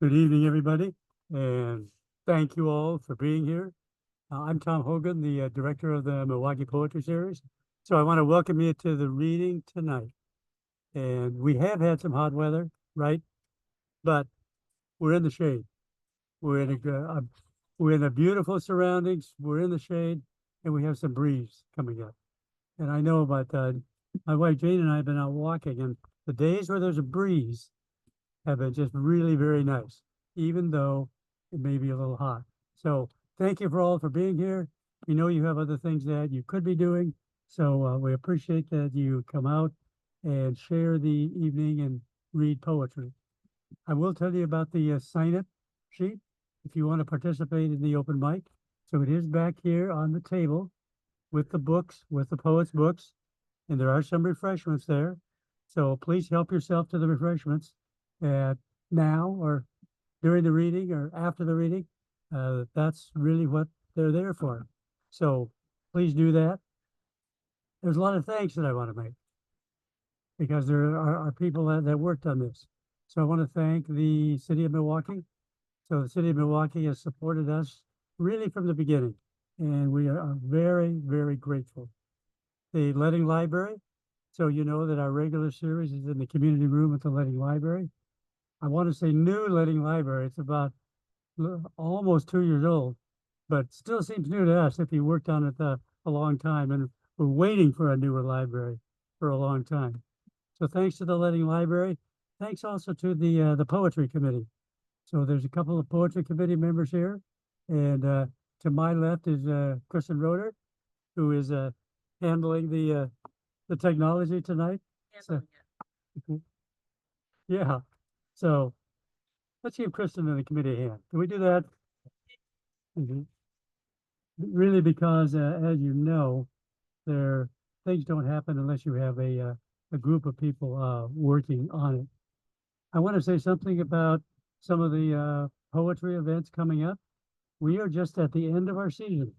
Good evening, everybody, and thank you all for being here. I'm Tom Hogan, the director of the Milwaukie Poetry Series. So I want to welcome you to the reading tonight. And we have had some hot weather, right? But we're in the shade. We're in we're in the beautiful surroundings. We're in the shade, and we have some breeze coming up. And I know about my wife Jane and I have been out walking, and the days where there's a breeze have been just really very nice, even though it may be a little hot. So thank you for all for being here. We know you have other things that you could be doing. So we appreciate that you come out and share the evening and read poetry. I will tell you about the sign-up sheet if you want to participate in the open mic. So it is back here on the table with the books, with the poets' books, and there are some refreshments there. So please help yourself to the refreshments at now or during the reading or after the reading. That's really what they're there for. So please do that. There's a lot of thanks that I want to make because there are people that worked on this. So I want to thank the city of Milwaukie. So the city of Milwaukie has supported us really from the beginning, and we are very, very grateful. The Letting Library. So you know that our regular series is in the community room at the Letting Library. I want to say new Letting Library. It's about almost 2 years old, but still seems new to us if you worked on it a long time. And we're waiting for a newer library for a long time. So thanks to the Letting Library. Thanks also to the Poetry Committee. So there's a couple of Poetry Committee members here. And to my left is Kristen Roeder, who is handling the technology tonight. So, yeah. So let's give Kristen and the committee a hand. Can we do that? Mhm. Really, because as you know, there things don't happen unless you have a group of people working on it. I want to say something about some of the poetry events coming up. We are just at the end of our season.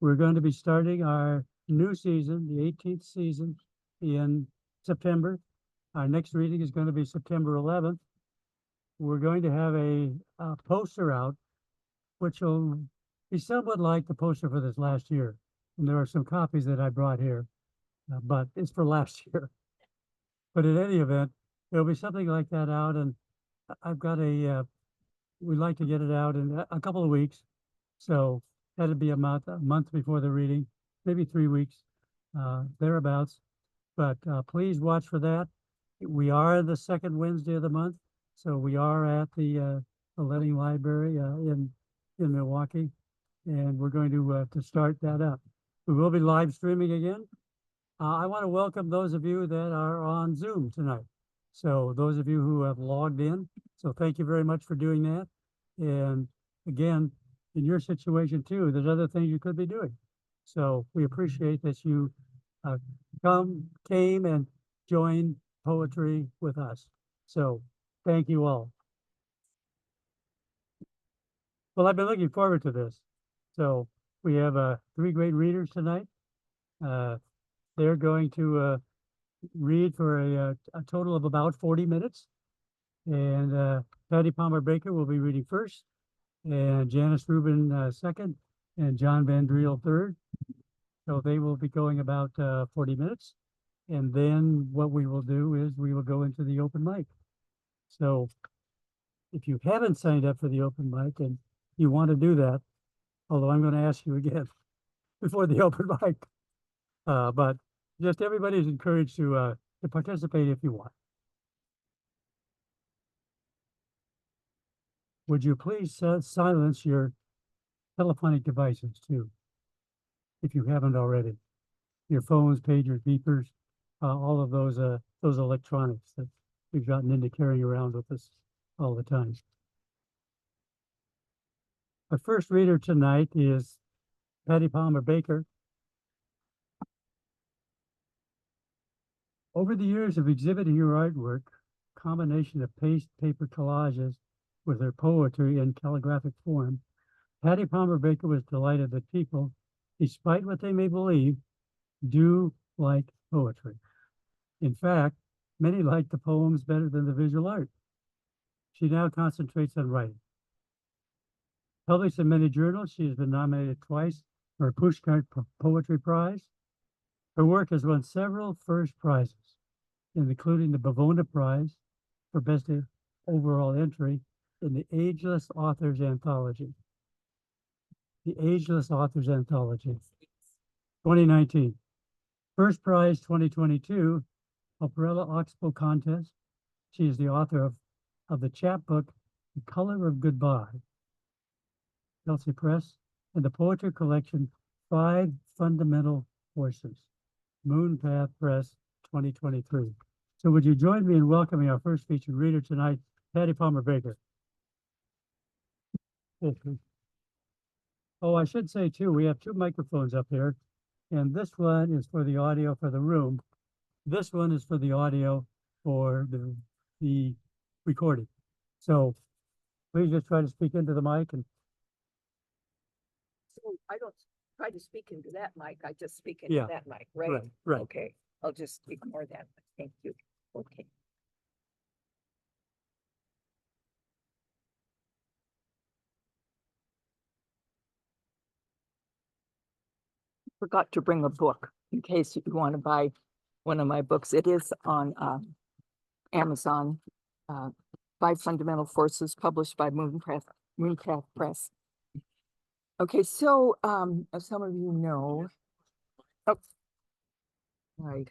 We're going to be starting our new season, the 18th season, in September. Our next reading is going to be September 11th. We're going to have a poster out, which will be somewhat like the poster for this last year. And there are some copies that I brought here, but it's for last year. But in any event, there'll be something like that out. And I've got we'd like to get it out in a couple of weeks. So that'll be a month before the reading, maybe 3 weeks, thereabouts. But please watch for that. We are the second Wednesday of the month. So we are at the Letting Library in Milwaukie, and we're going to start that up. We will be live streaming again. I want to welcome those of you that are on Zoom tonight. So those of you who have logged in, so thank you very much for doing that. And again, in your situation too, there's other things you could be doing. So we appreciate that you came and joined poetry with us. So thank you all. Well, I've been looking forward to this. So we have 3 great readers tonight. They're going to read for a total of about 40 minutes. And Patty Palmer Baker will be reading first, and Janice Rubin second, and John Van Driel third. So they will be going about 40 minutes. And then what we will do is we will go into the open mic. So if you haven't signed up for the open mic and you want to do that, although I'm going to ask you again before the open mic, but just everybody's encouraged to participate if you want. Would you please silence your telephonic devices too, if you haven't already? Your phones, pagers, beepers, all of those electronics that we've gotten into carrying around with us all the time. Our first reader tonight is Patty Palmer Baker. Over the years of exhibiting her artwork, combination of paste paper collages with her poetry in calligraphic form, Patty Palmer Baker was delighted that people, despite what they may believe, do like poetry. In fact, many like the poems better than the visual art. She now concentrates on writing. Published in many journals, she has been nominated twice for a Pushcart Poetry Prize. Her work has won several first prizes, including the Bavona Prize for Best Overall Entry in the Ageless Authors Anthology. The Ageless Authors Anthology, 2019. First prize, 2022, Operella Oxbow Contest. She is the author of the chapbook, The Color of Goodbye, Kelsey Press, and the poetry collection, Five Fundamental Forces, Moonpath Press, 2023. So would you join me in welcoming our first featured reader tonight, Patty Palmer Baker? Oh, I should say too, we have two microphones up here, and this one is for the audio for the room. This one is for the audio for the recording. So please just try to speak into the mic. And so I don't try to speak into that mic. I just speak into that mic, right? Right. Okay. I'll just ignore that. Thank you. Okay. Forgot to bring a book in case you want to buy one of my books. It is on Amazon. Five Fundamental Forces, published by Moonpath Press. Okay, so as some of you know, oh, right.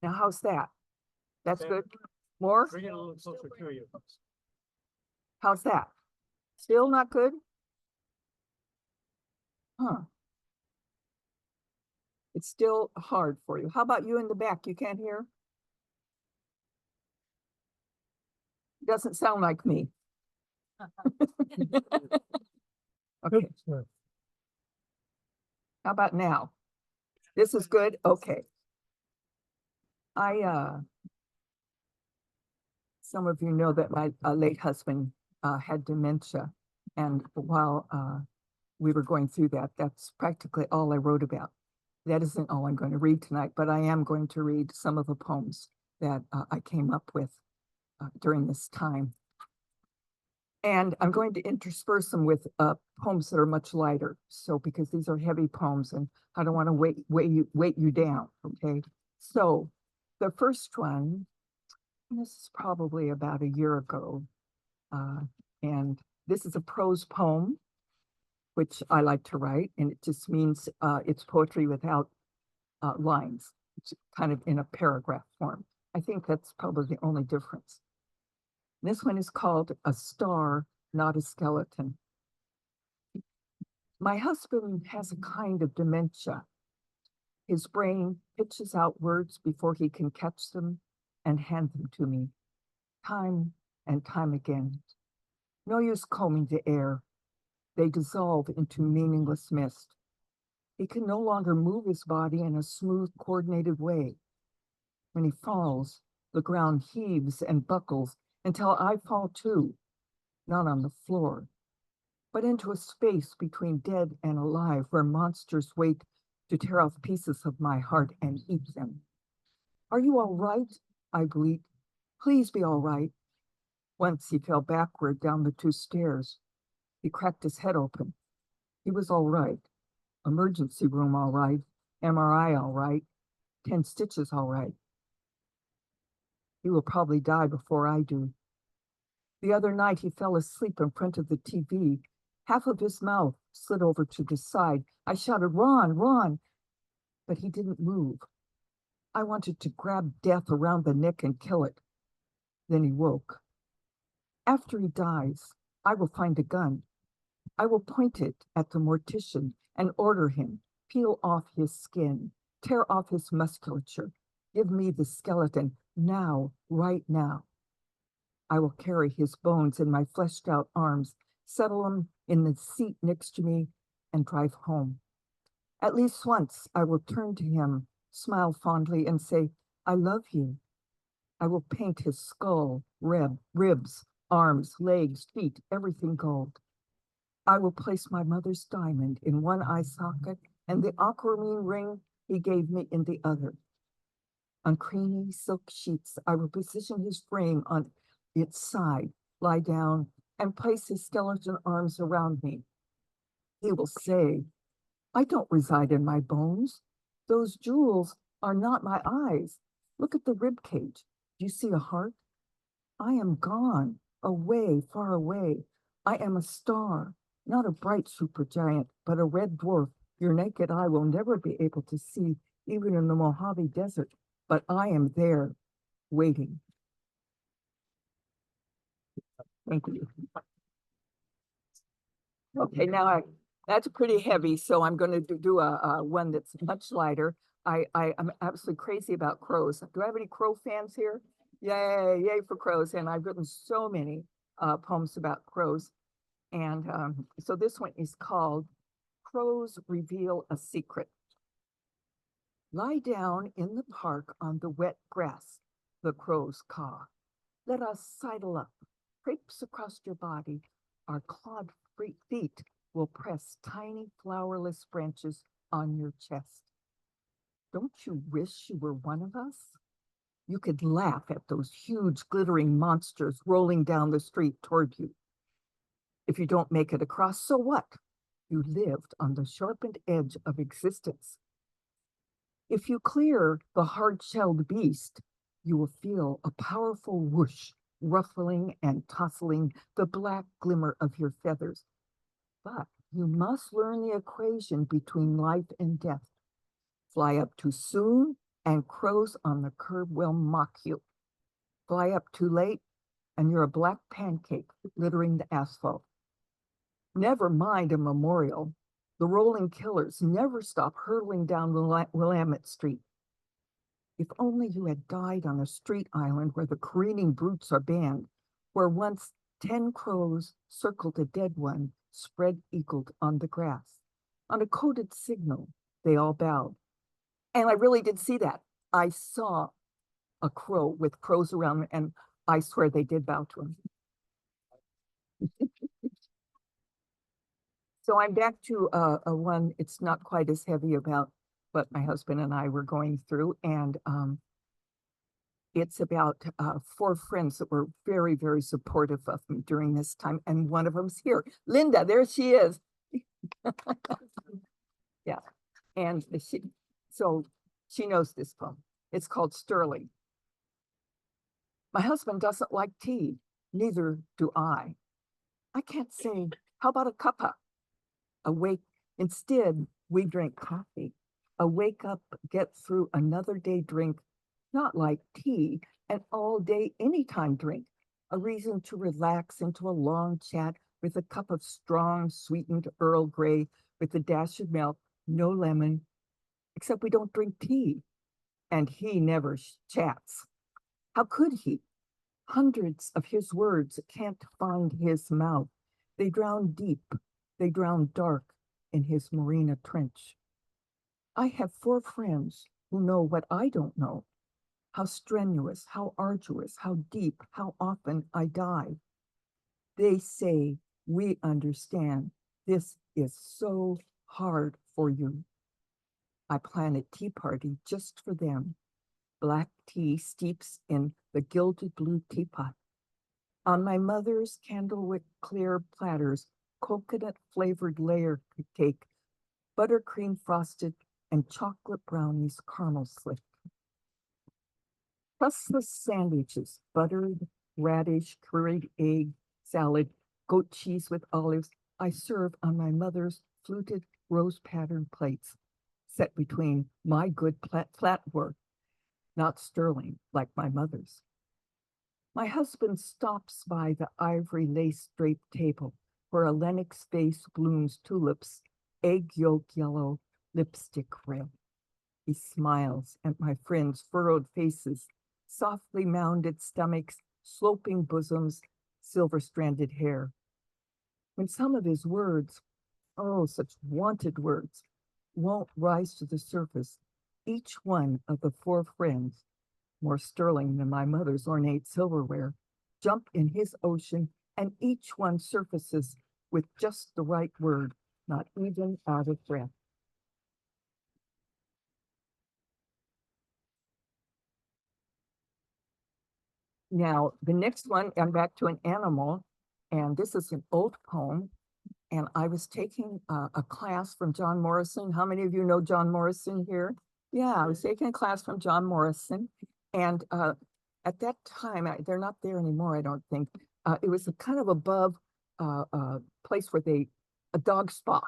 Now, how's that? That's good. More? bring it a little closer to you. How's that? Still not good? Huh. It's still hard for you. How about you in the back? You can't hear? Doesn't sound like me. Okay. Sure. How about now? This is good? Okay. Some of you know that my late husband had dementia. And while we were going through that, that's practically all I wrote about. That isn't all I'm going to read tonight, but I am going to read some of the poems that I came up with during this time. And I'm going to intersperse them with poems that are much lighter. So because these are heavy poems and I don't want to weight you down, okay? So the first one, this is probably about a year ago. And this is a prose poem, which I like to write. And it just means it's poetry without lines. It's kind of in a paragraph form. I think that's probably the only difference. This one is called A Star, Not a Skeleton. My husband has a kind of dementia. His brain pitches out words before he can catch them and hand them to me, time and time again. No use combing the air. They dissolve into meaningless mist. He can no longer move his body in a smooth, coordinated way. When he falls, the ground heaves and buckles until I fall too, not on the floor, but into a space between dead and alive where monsters wait to tear off pieces of my heart and eat them. Are you all right? I bleat. Please be all right. Once he fell backward down the 2 stairs. He cracked his head open. He was all right. Emergency room all right. MRI all right. 10 stitches all right. He will probably die before I do. The other night, he fell asleep in front of the TV. Half of his mouth slid over to the side. I shouted, Ron, Ron, but he didn't move. I wanted to grab death around the neck and kill it. Then he woke. After he dies, I will find a gun. I will point it at the mortician and order him, peel off his skin, tear off his musculature, give me the skeleton now, right now. I will carry his bones in my fleshed out arms, settle him in the seat next to me, and drive home. At least once I will turn to him, smile fondly, and say, I love you. I will paint his skull, ribs, arms, legs, feet, everything gold. I will place my mother's diamond in one eye socket and the aquamarine ring he gave me in the other. On creamy silk sheets, I will position his frame on its side, lie down, and place his skeleton arms around me. He will say, I don't reside in my bones. Those jewels are not my eyes. Look at the rib cage. Do you see a heart? I am gone, away, far away. I am a star, not a bright supergiant, but a red dwarf your naked eye will never be able to see, even in the Mojave Desert. But I am there, waiting. Thank you. Okay, that's pretty heavy, so I'm going to do a one that's much lighter. I'm absolutely crazy about crows. Do I have any crow fans here? Yay, yay for crows. And I've written so many poems about crows. And so this one is called Crows Reveal a Secret. Lie down in the park on the wet grass, the crows caw. Let us sidle up, crepes across your body. Our clawed feet will press tiny flowerless branches on your chest. Don't you wish you were one of us? You could laugh at those huge glittering monsters rolling down the street toward you. If you don't make it across, so what? You lived on the sharpened edge of existence. If you clear the hard-shelled beast, you will feel a powerful whoosh ruffling and tousling the black glimmer of your feathers. But you must learn the equation between life and death. Fly up too soon, and crows on the curb will mock you. Fly up too late, and you're a black pancake littering the asphalt. Never mind a memorial. The rolling killers never stop hurtling down Willamette Street. If only you had died on a street island where the careening brutes are banned, where once 10 crows circled a dead one, spread-eagled on the grass. On a coded signal, they all bowed. And I really did see that. I saw a crow with crows around, and I swear they did bow to him. So I'm back to a one, it's not quite as heavy about what my husband and I were going through. And it's about 4 friends that were very, very supportive of me during this time. And one of them's here. Linda, there she is. Yeah. And she knows this poem. It's called Sterling. My husband doesn't like tea. Neither do I. I can't say, how about a cuppa? Instead, we drink coffee. A wake up, get through another day drink, not like tea, an all day, anytime drink. A reason to relax into a long chat with a cup of strong, sweetened Earl Grey with a dash of milk, no lemon, except we don't drink tea. And he never chats. How could he? Hundreds of his words can't find his mouth. They drown deep, they drown dark in his Marina trench. I have 4 friends who know what I don't know. How strenuous, how arduous, how deep, how often I dive. They say, we understand. This is so hard for you. I plan a tea party just for them. Black tea steeps in the gilded blue teapot. On my mother's candlewick clear platters, coconut flavored layer cake, buttercream frosted, and chocolate brownies caramel slick. Crustless sandwiches, buttered, radish, curried egg, salad, goat cheese with olives, I serve on my mother's fluted rose patterned plates, set between my good flatwork, not sterling like my mother's. My husband stops by the ivory lace draped table where a Lennox vase blooms tulips, egg yolk yellow, lipstick red. He smiles at my friends' furrowed faces, softly mounded stomachs, sloping bosoms, silver-stranded hair. When some of his words, oh, such wanted words, won't rise to the surface, each one of the 4 friends, more sterling than my mother's ornate silverware, jump in his ocean, and each one surfaces with just the right word, not even out of breath. Now, the next one, I'm back to an animal, and this is an old poem. And I was taking a class from John Morrison. How many of you know John Morrison here? Yeah, I was taking a class from John Morrison. And at that time, they're not there anymore, I don't think. It was a kind of above place where a dog spa.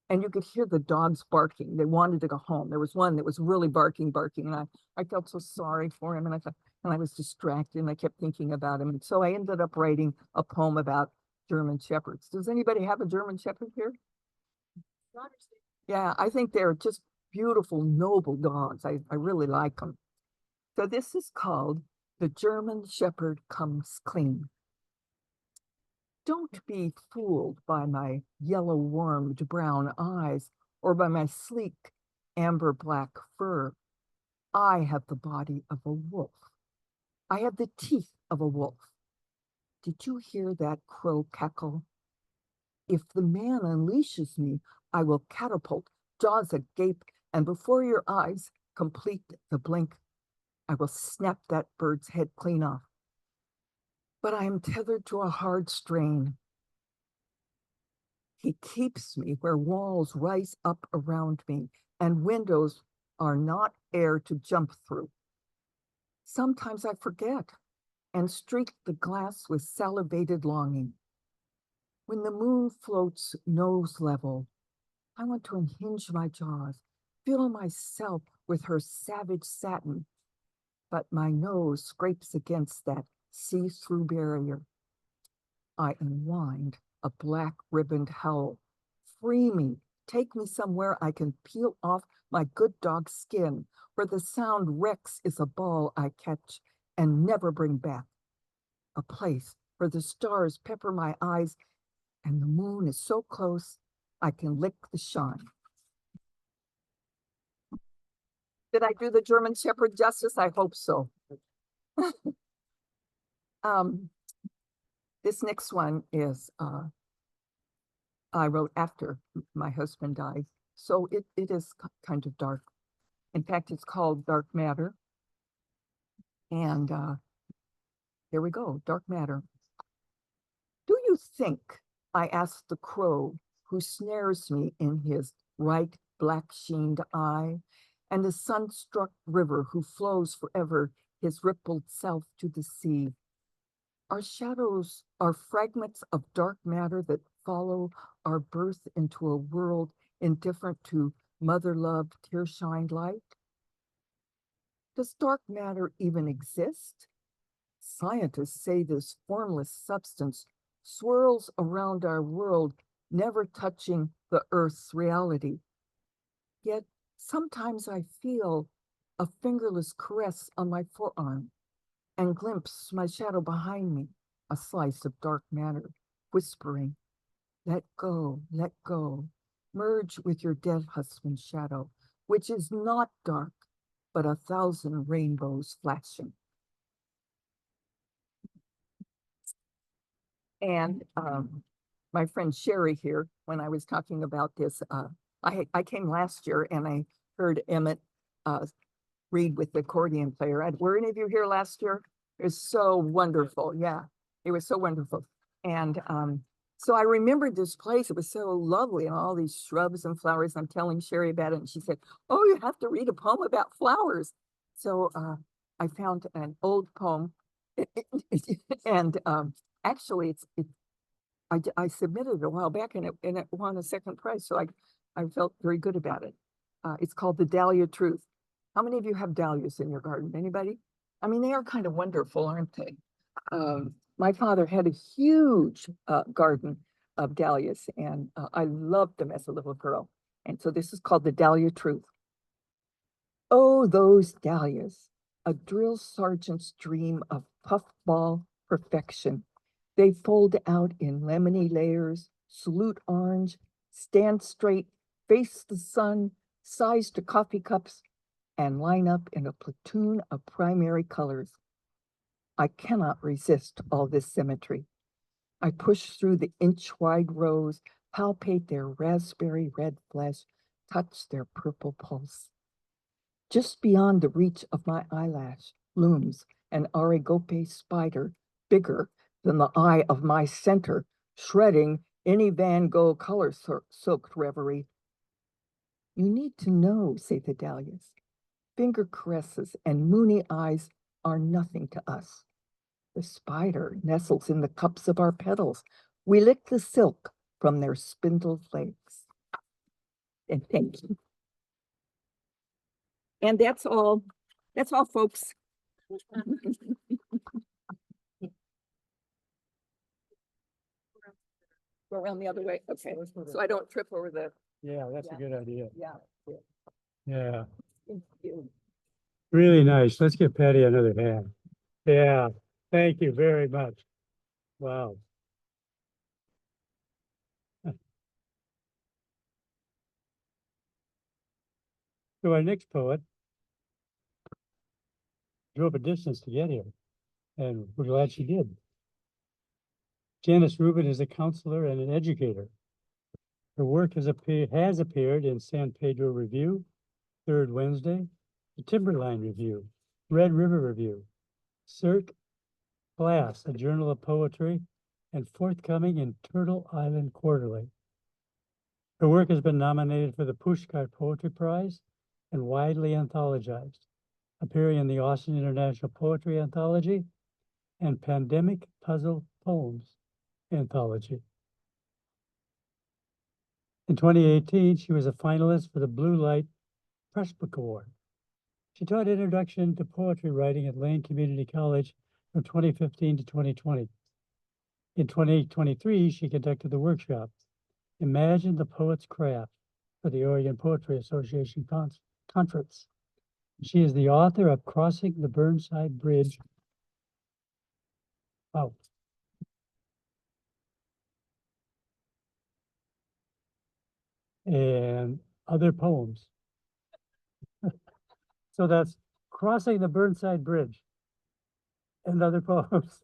And you could hear the dogs barking. They wanted to go home. There was one that was really barking. And I felt so sorry for him. And I was distracted and I kept thinking about him. And so I ended up writing a poem about German Shepherds. Does anybody have a German Shepherd here? Yeah, I think they're just beautiful, noble dogs. I really like them. So this is called The German Shepherd Comes Clean. Don't be fooled by my yellow warmed brown eyes or by my sleek amber black fur. I have the body of a wolf. I have the teeth of a wolf. Did you hear that crow cackle? If the man unleashes me, I will catapult, jaws agape, and before your eyes complete the blink, I will snap that bird's head clean off. But I am tethered to a hard strain. He keeps me where walls rise up around me and windows are not air to jump through. Sometimes I forget and streak the glass with salivated longing. When the moon floats nose level, I want to unhinge my jaws, fill myself with her savage satin, but my nose scrapes against that see-through barrier. I unwind a black ribboned howl. Free me, take me somewhere I can peel off my good dog skin, where the sound Rex is a ball I catch and never bring back. A place where the stars pepper my eyes and the moon is so close I can lick the shine. Did I do the German Shepherd justice? I hope so. This next one is I wrote after my husband died, so it is kind of dark. In fact, it's called Dark Matter. And here we go, Dark Matter. Do you think, I asked the crow who snares me in his right black sheened eye, and the sun-struck river who flows forever his rippled self to the sea. Our shadows are fragments of dark matter that follow our birth into a world indifferent to mother love, tear-shined light. Does dark matter even exist? Scientists say this formless substance swirls around our world, never touching the Earth's reality. Yet sometimes I feel a fingerless caress on my forearm and glimpse my shadow behind me, a slice of dark matter, whispering, let go, merge with your dead husband's shadow, which is not dark, but 1,000 rainbows flashing. And my friend Sherry here, when I was talking about this, I came last year and I heard Emmett read with the accordion player. Were any of you here last year? It was so wonderful. Yeah, it was so wonderful. And so I remembered this place. It was so lovely and all these shrubs and flowers. I'm telling Sherry about it. And she said, oh, you have to read a poem about flowers. So I found an old poem and actually I submitted it a while back and it won a second prize. So I felt very good about it. It's called The Dahlia Truth. How many of you have dahlias in your garden? Anybody? I mean, they are kind of wonderful, aren't they? My father had a huge garden of dahlias and I loved them as a little girl. And so this is called The Dahlia Truth. Oh, those dahlias, a drill sergeant's dream of puffball perfection. They fold out in lemony layers, salute orange, stand straight, face the sun, size to coffee cups, and line up in a platoon of primary colors. I cannot resist all this symmetry. I push through the inch-wide rows, palpate their raspberry red flesh, touch their purple pulse. Just beyond the reach of my eyelash looms an arigope spider bigger than the eye of my center, shredding any Van Gogh color-soaked reverie. You need to know, say the dahlias. Finger caresses and moony eyes are nothing to us. The spider nestles in the cups of our petals. We lick the silk from their spindled legs. And thank you. And that's all, folks. Go around the other way, okay, so I don't trip over the, Yeah, that's a Yeah. good idea. yeah. Yeah, Thank you. really nice. Let's give Patty another hand. Yeah, thank you very much. Wow. So our next poet drove a distance to get here, and we're glad she did. Janice Rubin is a counselor and an educator. Her work has appeared in San Pedro Review, Third Wednesday, the Timberline Review, Red River Review, Cirque Glass, a journal of poetry, and forthcoming in Turtle Island Quarterly. Her work has been nominated for the Pushkar Poetry Prize and widely anthologized, appearing in the Austin International Poetry Anthology and Pandemic Puzzle Poems Anthology. In 2018, she was a finalist for the Blue Light Press Book Award. She taught Introduction to Poetry Writing at Lane Community College from 2015 to 2020. In 2023, she conducted the workshop, Imagine the Poet's Craft, for the Oregon Poetry Association Conference. She is the author of Crossing the Burnside Bridge. Wow. And other poems. So that's Crossing the Burnside Bridge and other poems.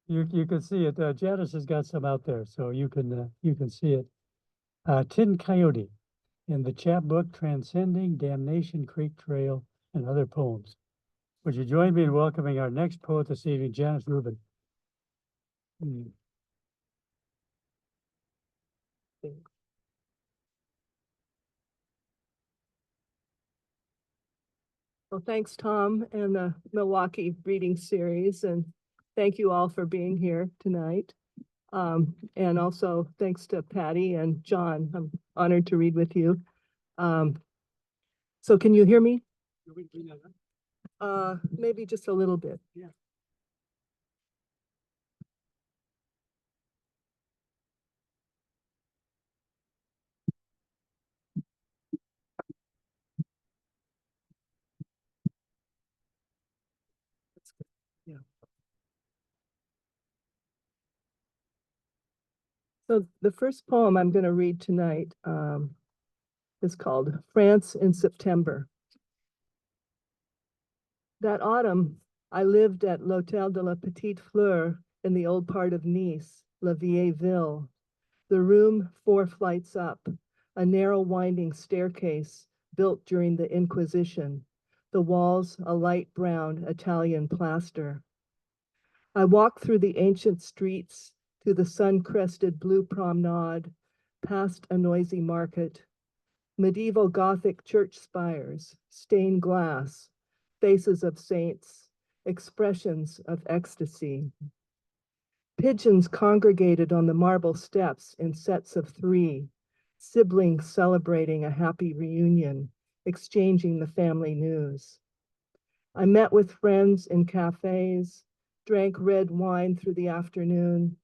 You can see it. Janice has got some out there, so you can see it. Tin Coyote in the chapbook Transcending Damnation Creek Trail and Other Poems. Would you join me in welcoming our next poet this evening, Janice Rubin? Well, thanks, Tom, and the Milwaukie reading series, and thank you all for being here tonight. And also thanks to Patty and John. I'm honored to read with you. So can you hear me? Maybe just a little bit. Yeah. Yeah. So the first poem I'm going to read tonight is called France in September. That autumn, I lived at l'Hôtel de la Petite Fleur in the old part of Nice, La Vieille Ville. The room 4 flights up, a narrow winding staircase built during the Inquisition, the walls a light brown Italian plaster. I walked through the ancient streets to the sun-crested blue promenade, past a noisy market, medieval Gothic church spires, stained glass, faces of saints, expressions of ecstasy. Pigeons congregated on the marble steps in sets of 3, siblings celebrating a happy reunion, exchanging the family news. I met with friends in cafes, drank red wine through the afternoon,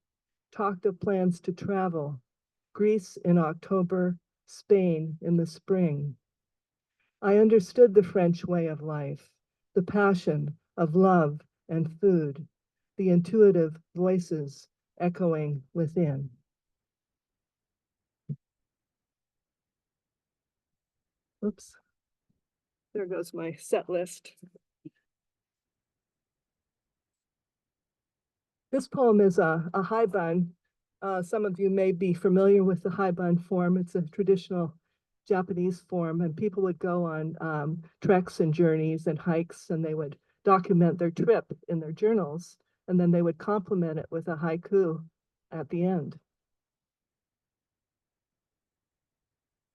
talked of plans to travel, Greece in October, Spain in the spring. I understood the French way of life, the passion of love and food, the intuitive voices echoing within. Oops. There goes my set list. This poem is a haibun. Some of you may be familiar with the haibun form. It's a traditional Japanese form, and people would go on treks and journeys and hikes, and they would document their trip in their journals, and then they would complement it with a haiku at the end.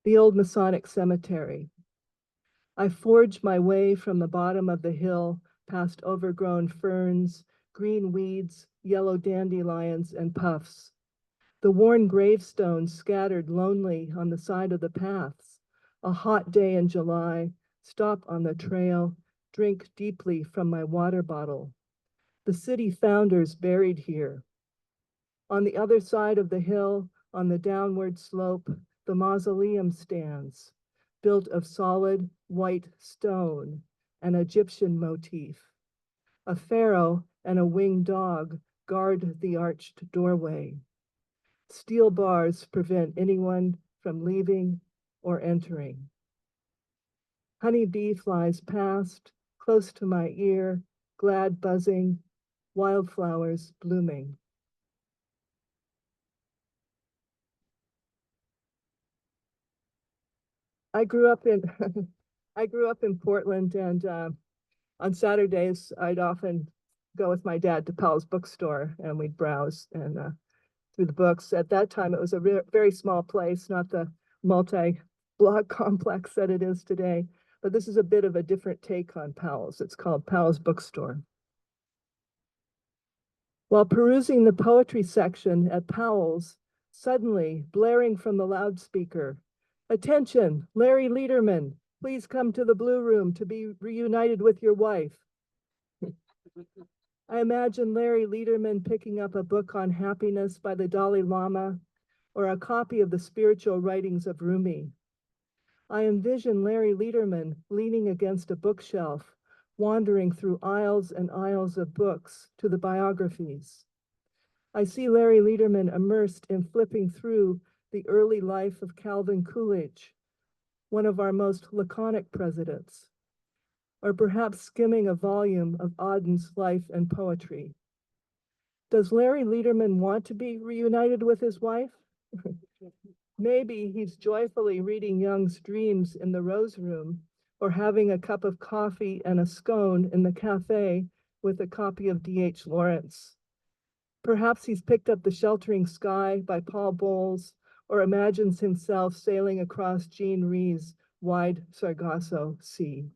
The old Masonic cemetery. I forged my way from the bottom of the hill past overgrown ferns, green weeds, yellow dandelions, and puffs. The worn gravestones scattered lonely on the side of the paths. A hot day in July, stop on the trail, drink deeply from my water bottle. The city founders buried here. On the other side of the hill, on the downward slope, the mausoleum stands, built of solid white stone, an Egyptian motif. A pharaoh and a winged dog guard the arched doorway. Steel bars prevent anyone from leaving or entering. Honey bee flies past, close to my ear, glad buzzing, wildflowers blooming. I grew up in I grew up in Portland, and on Saturdays I'd often go with my dad to Powell's bookstore, and we'd browse and through the books. At that time, it was a very small place, not the multi-block complex that it is today. But this is a bit of a different take on Powell's. It's called Powell's Bookstore. While perusing the poetry section at Powell's, suddenly blaring from the loudspeaker, "Attention, Larry Lederman, please come to the Blue Room to be reunited with your wife." I imagine Larry Lederman picking up a book on happiness by the Dalai Lama or a copy of the spiritual writings of Rumi. I envision Larry Lederman leaning against a bookshelf, wandering through aisles and aisles of books to the biographies. I see Larry Lederman immersed in flipping through the early life of Calvin Coolidge, one of our most laconic presidents, or perhaps skimming a volume of Auden's life and poetry. Does Larry Lederman want to be reunited with his wife? Maybe he's joyfully reading Young's Dreams in the Rose Room, or having a cup of coffee and a scone in the cafe with a copy of D.H. Lawrence. Perhaps he's picked up The Sheltering Sky by Paul Bowles, or imagines himself sailing across Jean Rhys' wide Sargasso Sea.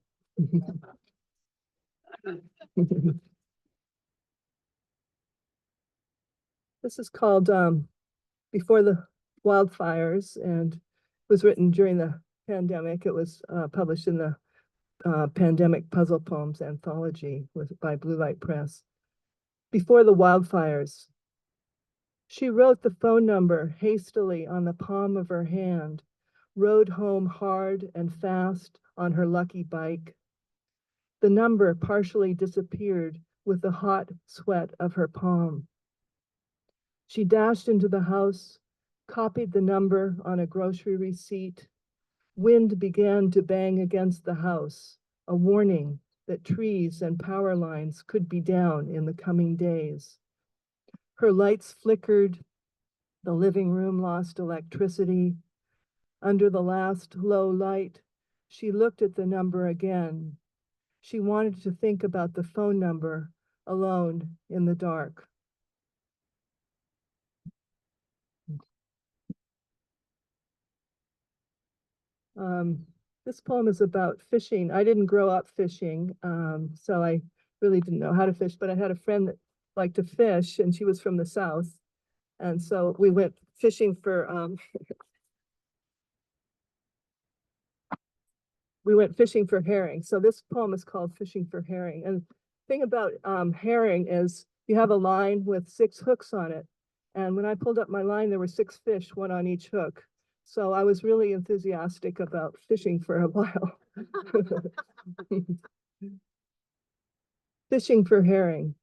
This is called Before the Wildfires, and was written during the pandemic. It was published in the Pandemic Puzzle Poems Anthology by Blue Light Press. Before the Wildfires. She wrote the phone number hastily on the palm of her hand, rode home hard and fast on her lucky bike. The number partially disappeared with the hot sweat of her palm. She dashed into the house, copied the number on a grocery receipt. Wind began to bang against the house, a warning that trees and power lines could be down in the coming days. Her lights flickered, the living room lost electricity. Under the last low light, she looked at the number again. She wanted to think about the phone number alone in the dark. This poem is about fishing. I didn't grow up fishing, so I really didn't know how to fish, but I had a friend that liked to fish, and she was from the South. And so we went fishing for herring. So this poem is called Fishing for Herring. And the thing about herring is you have a line with 6 hooks on it. And when I pulled up my line, there were 6 fish, 1 on each hook. So I was really enthusiastic about fishing for a while. Fishing for herring.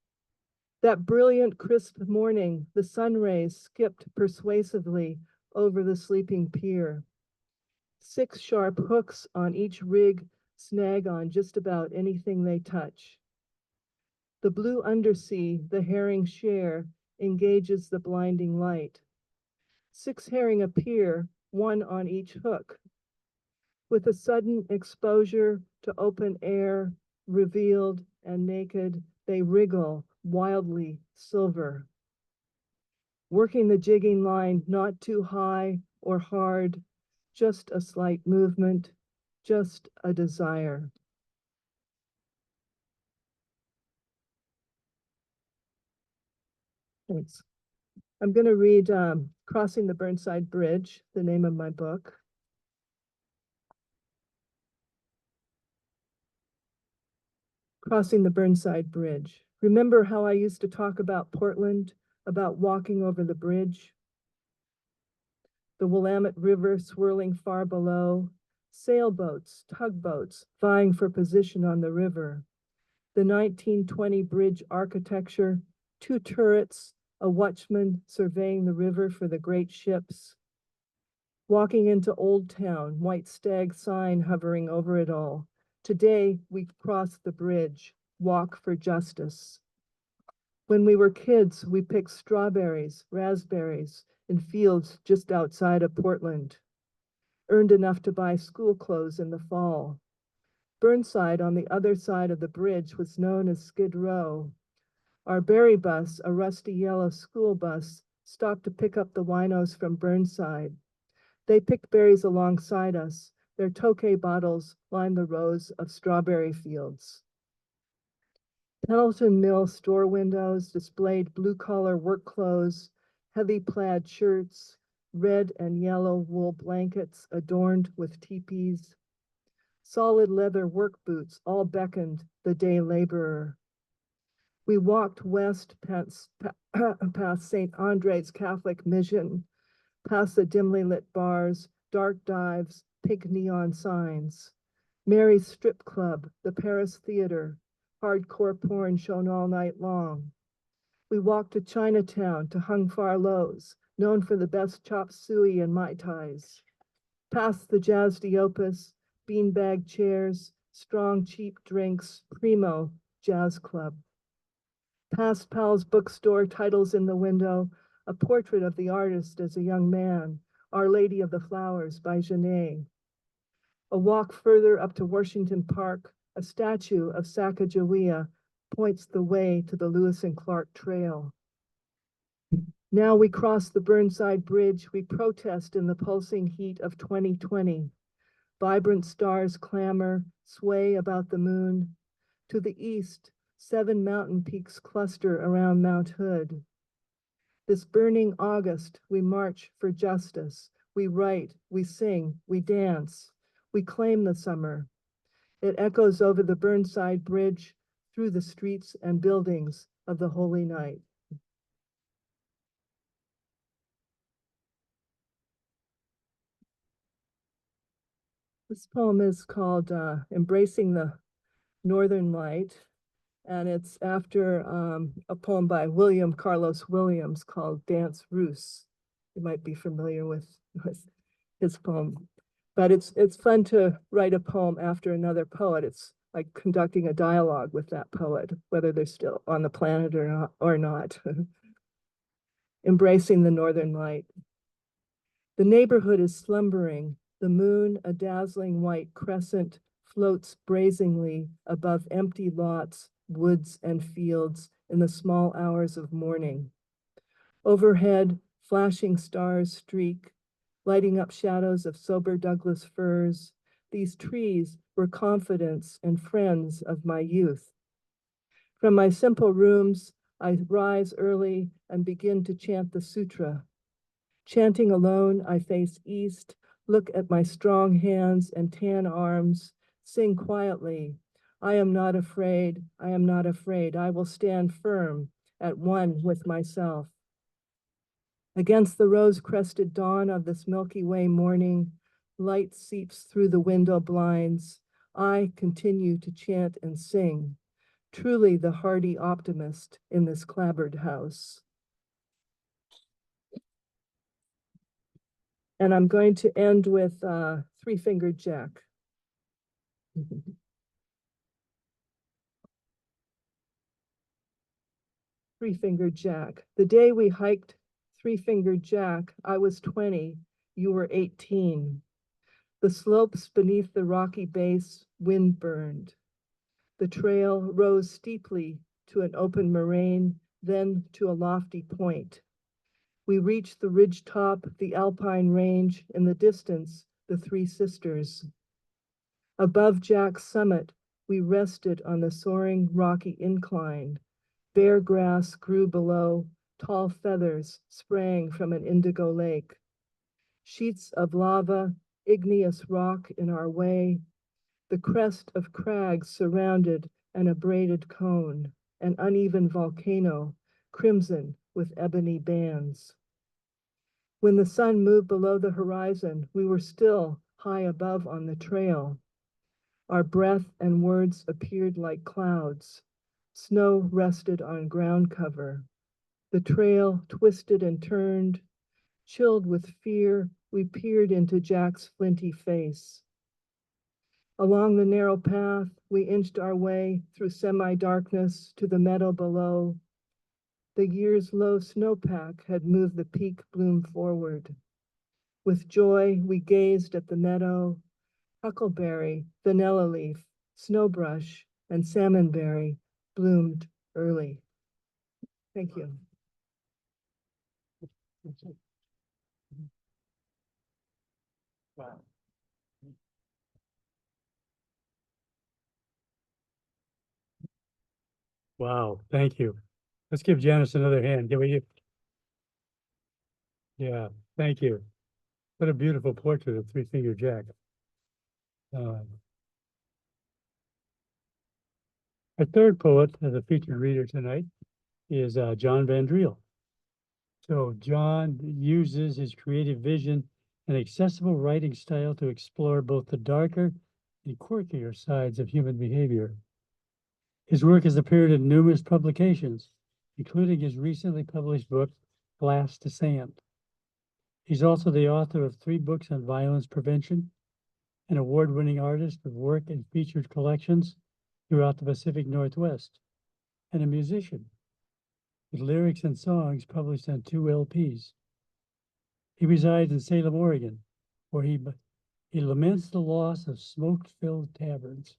That brilliant, crisp morning, the sun rays skipped persuasively over the sleeping pier. 6 sharp hooks on each rig snag on just about anything they touch. The blue undersea the herring share engages the blinding light. 6 herring appear, 1 on each hook. With a sudden exposure to open air, revealed and naked, they wriggle wildly silver. Working the jigging line not too high or hard, just a slight movement, just a desire. Thanks. I'm going to read Crossing the Burnside Bridge, the name of my book. Crossing the Burnside Bridge. Remember how I used to talk about Portland, about walking over the bridge? The Willamette River swirling far below, sailboats, tugboats vying for position on the river. The 1920 bridge architecture, 2 turrets, a watchman surveying the river for the great ships. Walking into Old Town, White Stag sign hovering over it all. Today, we cross the bridge, walk for justice. When we were kids, we picked strawberries, raspberries in fields just outside of Portland. Earned enough to buy school clothes in the fall. Burnside on the other side of the bridge was known as Skid Row. Our berry bus, a rusty yellow school bus, stopped to pick up the winos from Burnside. They picked berries alongside us. Their Tokay bottles lined the rows of strawberry fields. Pendleton Mill store windows displayed blue-collar work clothes, heavy plaid shirts, red and yellow wool blankets adorned with teepees. Solid leather work boots all beckoned the day laborer. We walked west past St. Andre's Catholic Mission, past the dimly lit bars, dark dives, pink neon signs. Mary's Strip Club, the Paris Theater, hardcore porn shown all night long. We walked to Chinatown, to Hung Far Lows, known for the best chop suey and Mai Tais. Past the Jazz Diopus, beanbag chairs, strong cheap drinks, primo jazz club. Past Powell's bookstore, titles in the window, a portrait of the artist as a young man, Our Lady of the Flowers by Genet. A walk further up to Washington Park, a statue of Sacagawea points the way to the Lewis and Clark Trail. Now we cross the Burnside Bridge, we protest in the pulsing heat of 2020. Vibrant stars clamor, sway about the moon. To the east, 7 mountain peaks cluster around Mount Hood. This burning August, we march for justice. We write, we sing, we dance. We claim the summer. It echoes over the Burnside Bridge, through the streets and buildings of the Holy Night. This poem is called Embracing the Northern Light, and it's after a poem by William Carlos Williams called Dance Russe. You might be familiar with his poem. But it's fun to write a poem after another poet. It's like conducting a dialogue with that poet, whether they're still on the planet or not. Embracing the Northern Light. The neighborhood is slumbering. The moon, a dazzling white crescent, floats brazenly above empty lots, woods, and fields in the small hours of morning. Overhead, flashing stars streak, lighting up shadows of sober Douglas firs. These trees were confidants and friends of my youth. From my simple rooms, I rise early and begin to chant the sutra. Chanting alone, I face east, look at my strong hands and tan arms, sing quietly. I am not afraid, I am not afraid. I will stand firm, at one with myself. Against the rose-crested dawn of this Milky Way morning, light seeps through the window blinds. I continue to chant and sing, truly the hardy optimist in this clapboard house. And I'm going to end with Three-Fingered Jack. Three-Fingered Jack. The day we hiked Three-Fingered Jack, I was 20, you were 18. The slopes beneath the rocky base, wind burned. The trail rose steeply to an open moraine, then to a lofty point. We reached the ridge top, the Alpine range, in the distance, the Three Sisters. Above Jack's summit, we rested on the soaring rocky incline. Bare grass grew below, tall feathers sprang from an indigo lake. Sheets of lava, igneous rock in our way, the crest of crags surrounded an abraded cone, an uneven volcano, crimson with ebony bands. When the sun moved below the horizon, we were still high above on the trail. Our breath and words appeared like clouds. Snow rested on ground cover. The trail twisted and turned. Chilled with fear, we peered into Jack's flinty face. Along the narrow path, we inched our way through semi-darkness to the meadow below. The year's low snowpack had moved the peak bloom forward. With joy, we gazed at the meadow. Huckleberry, vanilla leaf, snowbrush, and salmonberry bloomed early. Thank you. Wow. Wow, thank you. Let's give Janice another hand. Can we? Yeah, thank you. What a beautiful portrait of Three Finger Jack. Our third poet as a featured reader tonight is John Van Driel. So John uses his creative vision and accessible writing style to explore both the darker and quirkier sides of human behavior. His work has appeared in numerous publications, including his recently published book, Glass to Sand. He's also the author of 3 books on violence prevention, an award-winning artist with work and featured collections throughout the Pacific Northwest, and a musician with lyrics and songs published on 2 LPs. He resides in Salem, Oregon, where he laments the loss of smoke-filled taverns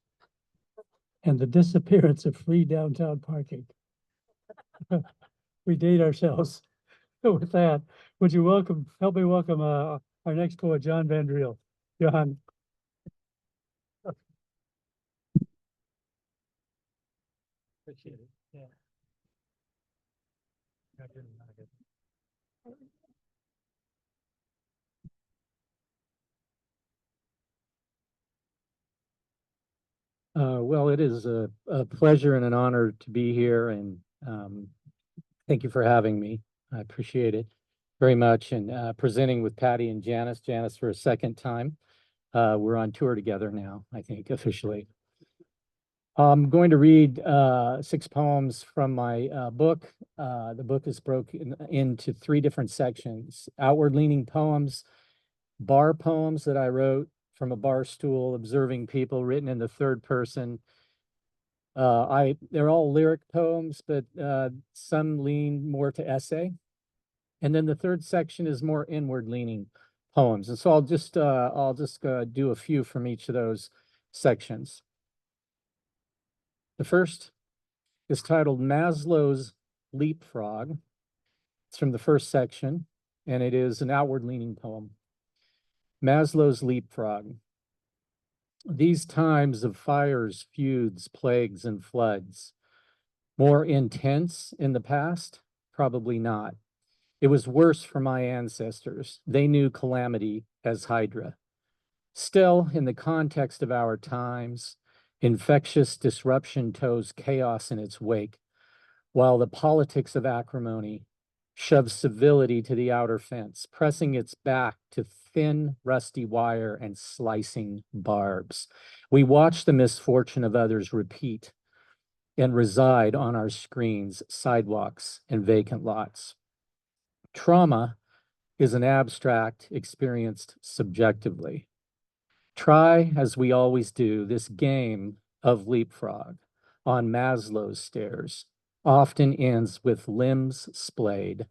and the disappearance of free downtown parking. We date ourselves. With that, would you help me welcome our next poet, John Van Driel. John. Appreciate it. Yeah. Well, it is a pleasure and an honor to be here, and thank you for having me. I appreciate it very much, and presenting with Patty and Janice. Janice for a second time. We're on tour together now, I think, officially. I'm going to read 6 poems from my book. The book is broken into 3 different sections: outward-leaning poems, bar poems that I wrote from a bar stool, observing people, written in the 3rd person. They're all lyric poems, but some lean more to essay. And then the 3rd section is more inward-leaning poems. And so I'll just do a few from each of those sections. The first is titled Maslow's Leapfrog. It's from the 1st section, and it is an outward-leaning poem. Maslow's Leapfrog. These times of fires, feuds, plagues, and floods, more intense in the past? Probably not. It was worse for my ancestors. They knew calamity as Hydra. Still, in the context of our times, infectious disruption tows chaos in its wake, while the politics of acrimony shoves civility to the outer fence, pressing its back to thin, rusty wire and slicing barbs. We watch the misfortune of others repeat and reside on our screens, sidewalks, and vacant lots. Trauma is an abstract experienced subjectively. Try, as we always do, this game of leapfrog on Maslow's stairs often ends with limbs splayed,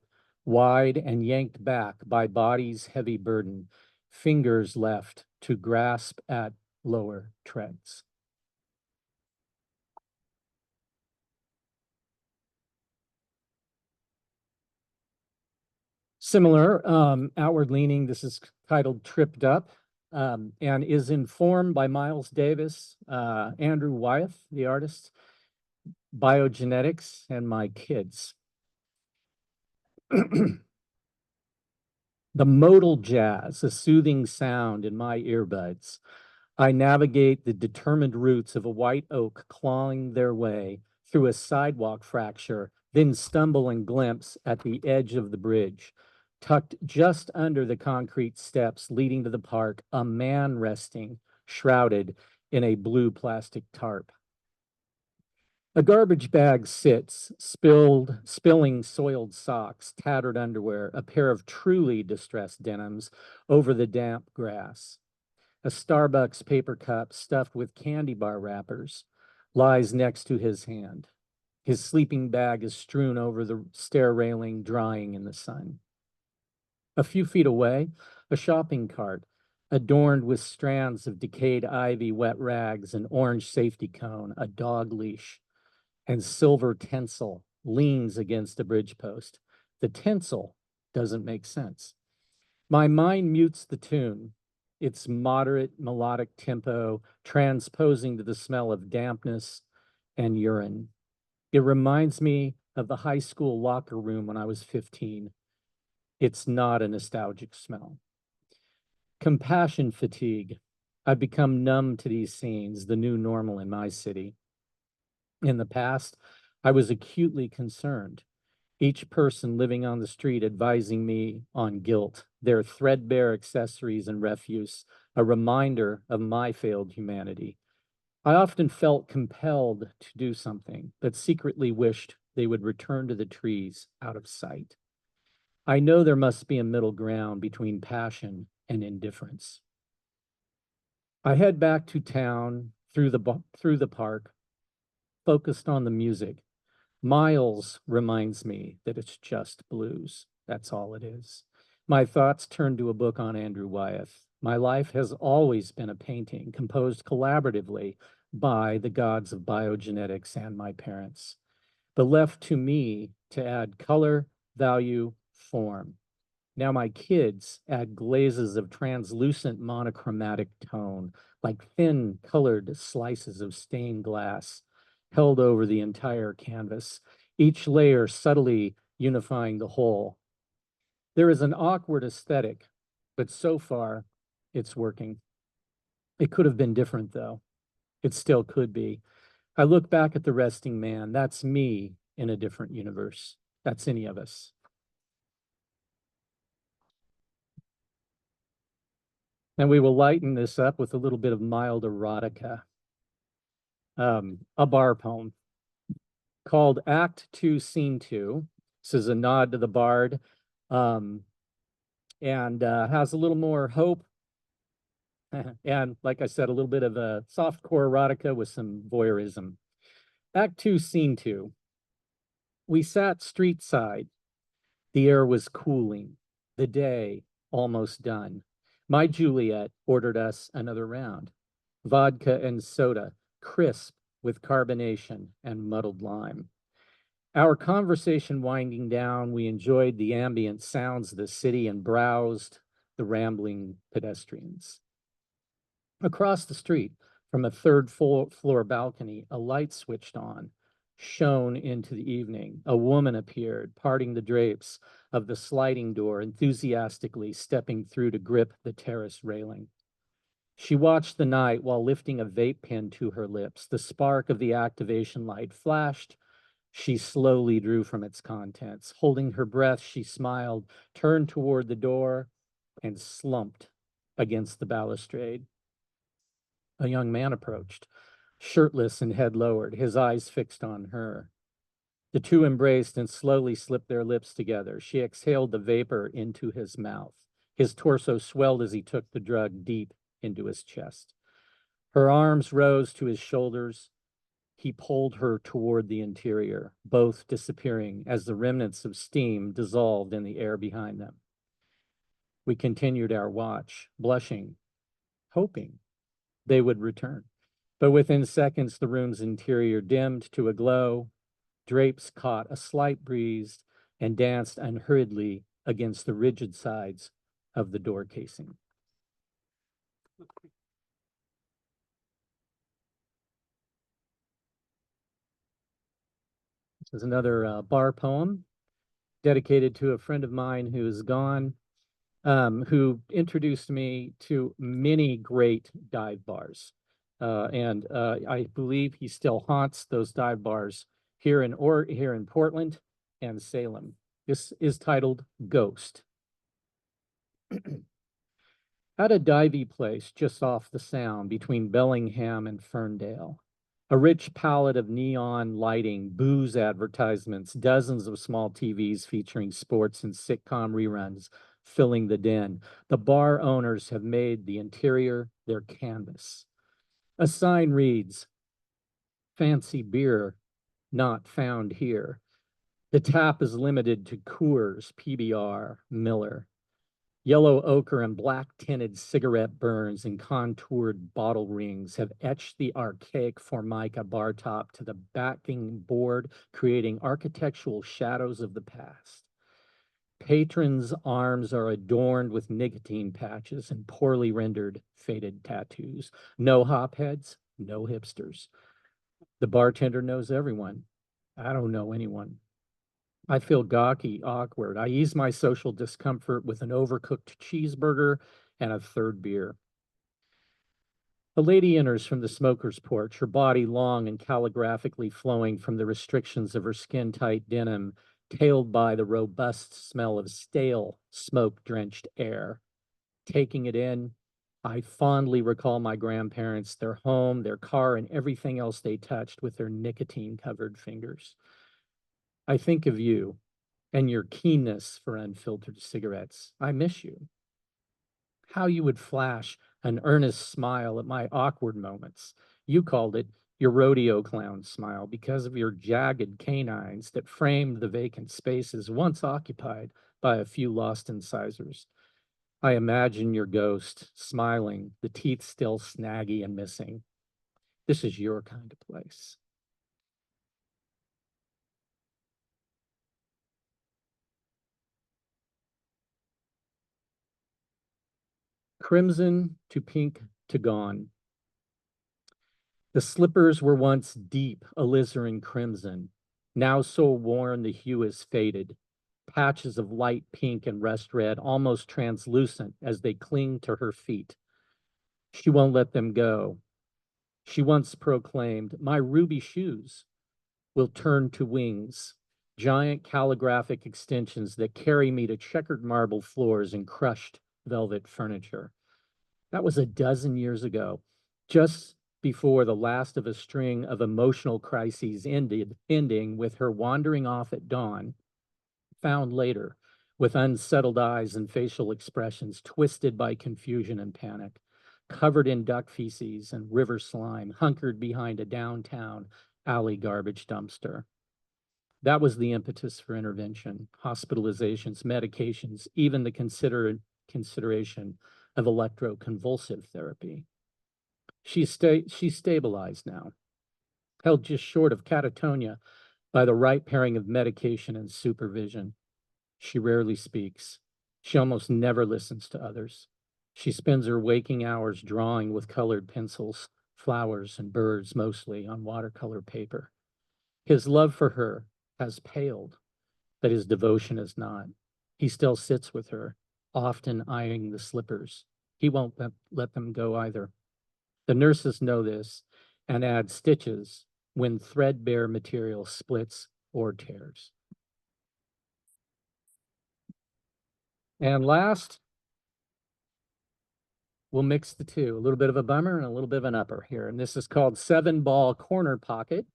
wide and yanked back by body's heavy burden, fingers left to grasp at lower treads. Similar, outward leaning. This is titled Tripped Up, and is informed by Miles Davis, Andrew Wyeth, the artist, biogenetics, and my kids. The modal jazz, a soothing sound in my earbuds. I navigate the determined roots of a white oak clawing their way through a sidewalk fracture, then stumble and glimpse at the edge of the bridge. Tucked just under the concrete steps leading to the park, a man resting, shrouded in a blue plastic tarp. A garbage bag sits, spilling soiled socks, tattered underwear, a pair of truly distressed denims over the damp grass. A Starbucks paper cup stuffed with candy bar wrappers lies next to his hand. His sleeping bag is strewn over the stair railing, drying in the sun. A few feet away, a shopping cart, adorned with strands of decayed ivy, wet rags, an orange safety cone, a dog leash, and silver tinsel, leans against a bridge post. The tinsel doesn't make sense. My mind mutes the tune, its moderate melodic tempo transposing to the smell of dampness and urine. It reminds me of the high school locker room when I was 15. It's not a nostalgic smell. Compassion fatigue. I've become numb to these scenes, the new normal in my city. In the past, I was acutely concerned. Each person living on the street advising me on guilt, their threadbare accessories and refuse, a reminder of my failed humanity. I often felt compelled to do something, but secretly wished they would return to the trees out of sight. I know there must be a middle ground between passion and indifference. I head back to town through the park, focused on the music. Miles reminds me that it's just blues. That's all it is. My thoughts turn to a book on Andrew Wyeth. My life has always been a painting composed collaboratively by the gods of biogenetics and my parents, but left to me to add color, value, form. Now my kids add glazes of translucent monochromatic tone, like thin colored slices of stained glass held over the entire canvas, each layer subtly unifying the whole. There is an awkward aesthetic, but so far it's working. It could have been different though. It still could be. I look back at the resting man. That's me in a different universe. That's any of us. And we will lighten this up with a little bit of mild erotica. A bar poem called Act 2, Scene 2. This is a nod to the bard, and has a little more hope. And like I said, a little bit of a softcore erotica with some voyeurism. Act 2, Scene 2. We sat street side. The air was cooling. The day almost done. My Juliet ordered us another round. Vodka and soda, crisp with carbonation and muddled lime. Our conversation winding down, we enjoyed the ambient sounds of the city and browsed the rambling pedestrians. Across the street, from a third floor balcony, a light switched on, shone into the evening. A woman appeared, parting the drapes of the sliding door, enthusiastically stepping through to grip the terrace railing. She watched the night while lifting a vape pen to her lips. The spark of the activation light flashed. She slowly drew from its contents. Holding her breath, she smiled, turned toward the door, and slumped against the balustrade. A young man approached, shirtless and head lowered, his eyes fixed on her. The two embraced and slowly slipped their lips together. She exhaled the vapor into his mouth. His torso swelled as he took the drug deep into his chest. Her arms rose to his shoulders. He pulled her toward the interior, both disappearing as the remnants of steam dissolved in the air behind them. We continued our watch, blushing, hoping they would return. But within seconds, the room's interior dimmed to a glow. Drapes caught a slight breeze and danced unhurriedly against the rigid sides of the door casing. This is another bar poem dedicated to a friend of mine who is gone, who introduced me to many great dive bars. I believe he still haunts those dive bars here in Portland and Salem. This is titled Ghost. At a divey place just off the Sound between Bellingham and Ferndale. A rich palette of neon lighting, booze advertisements, dozens of small TVs featuring sports and sitcom reruns filling the den. The bar owners have made the interior their canvas. A sign reads, "Fancy beer not found here." The tap is limited to Coors, PBR, Miller. Yellow ochre and black tinted cigarette burns and contoured bottle rings have etched the archaic Formica bar top to the backing board, creating architectural shadows of the past. Patrons' arms are adorned with nicotine patches and poorly rendered faded tattoos. No hopheads, no hipsters. The bartender knows everyone. I don't know anyone. I feel gawky, awkward. I ease my social discomfort with an overcooked cheeseburger and a third beer. A lady enters from the smoker's porch, her body long and calligraphically flowing from the restrictions of her skin-tight denim, tailed by the robust smell of stale, smoke-drenched air. Taking it in, I fondly recall my grandparents, their home, their car, and everything else they touched with their nicotine-covered fingers. I think of you and your keenness for unfiltered cigarettes. I miss you. How you would flash an earnest smile at my awkward moments. You called it your rodeo clown smile because of your jagged canines that framed the vacant spaces once occupied by a few lost incisors. I imagine your ghost smiling, the teeth still snaggy and missing. This is your kind of place. Crimson to pink to gone. The slippers were once deep alizarin crimson. Now so worn the hue is faded. Patches of light pink and rust red, almost translucent as they cling to her feet. She won't let them go. She once proclaimed, "My ruby shoes will turn to wings." Giant calligraphic extensions that carry me to checkered marble floors and crushed velvet furniture. That was a dozen years ago, just before the last of a string of emotional crises ending with her wandering off at dawn, found later with unsettled eyes and facial expressions twisted by confusion and panic, covered in duck feces and river slime, hunkered behind a downtown alley garbage dumpster. That was the impetus for intervention, hospitalizations, medications, even the consideration of electroconvulsive therapy. She's stabilized now, held just short of catatonia by the right pairing of medication and supervision. She rarely speaks. She almost never listens to others. She spends her waking hours drawing with colored pencils, flowers and birds mostly on watercolor paper. His love for her has paled, but his devotion has not. He still sits with her, often eyeing the slippers. He won't let them go either. The nurses know this and add stitches when threadbare material splits or tears. And last, we'll mix the two, a little bit of a bummer and a little bit of an upper here. And this is called 7-Ball Corner Pocket.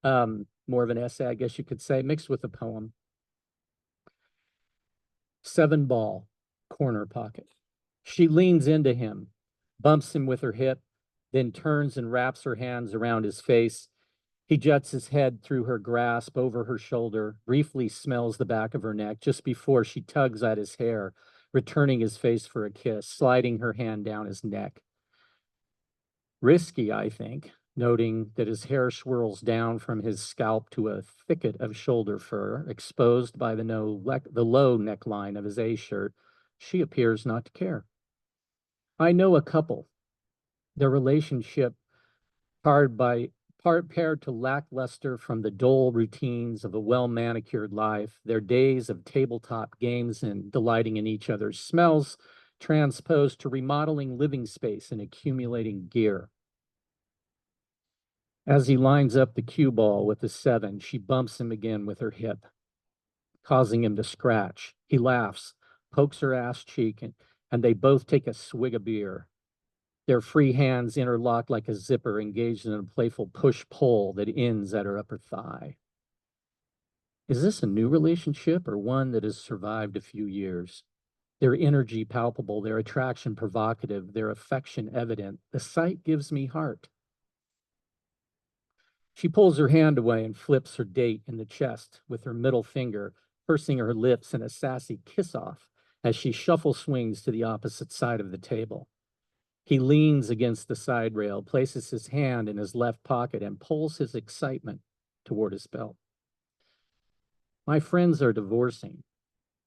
More of an essay, I guess you could say, mixed with a poem. 7-Ball Corner Pocket. She leans into him, bumps him with her hip, then turns and wraps her hands around his face. He juts his head through her grasp over her shoulder, briefly smells the back of her neck just before she tugs at his hair, returning his face for a kiss, sliding her hand down his neck. Risky, I think, noting that his hair swirls down from his scalp to a thicket of shoulder fur, exposed by the low neckline of his A shirt. She appears not to care. I know a couple. Their relationship paired to lackluster from the dull routines of a well-manicured life, their days of tabletop games and delighting in each other's smells, transposed to remodeling living space and accumulating gear. As he lines up the cue ball with the 7, she bumps him again with her hip, causing him to scratch. He laughs, pokes her ass cheek, and they both take a swig of beer. Their free hands interlock like a zipper, engaged in a playful push-pull that ends at her upper thigh. Is this a new relationship or one that has survived a few years? Their energy palpable, their attraction provocative, their affection evident. The sight gives me heart. She pulls her hand away and flips her date in the chest with her middle finger, pursing her lips in a sassy kiss-off as she shuffle swings to the opposite side of the table. He leans against the side rail, places his hand in his left pocket, and pulls his excitement toward his belt. My friends are divorcing.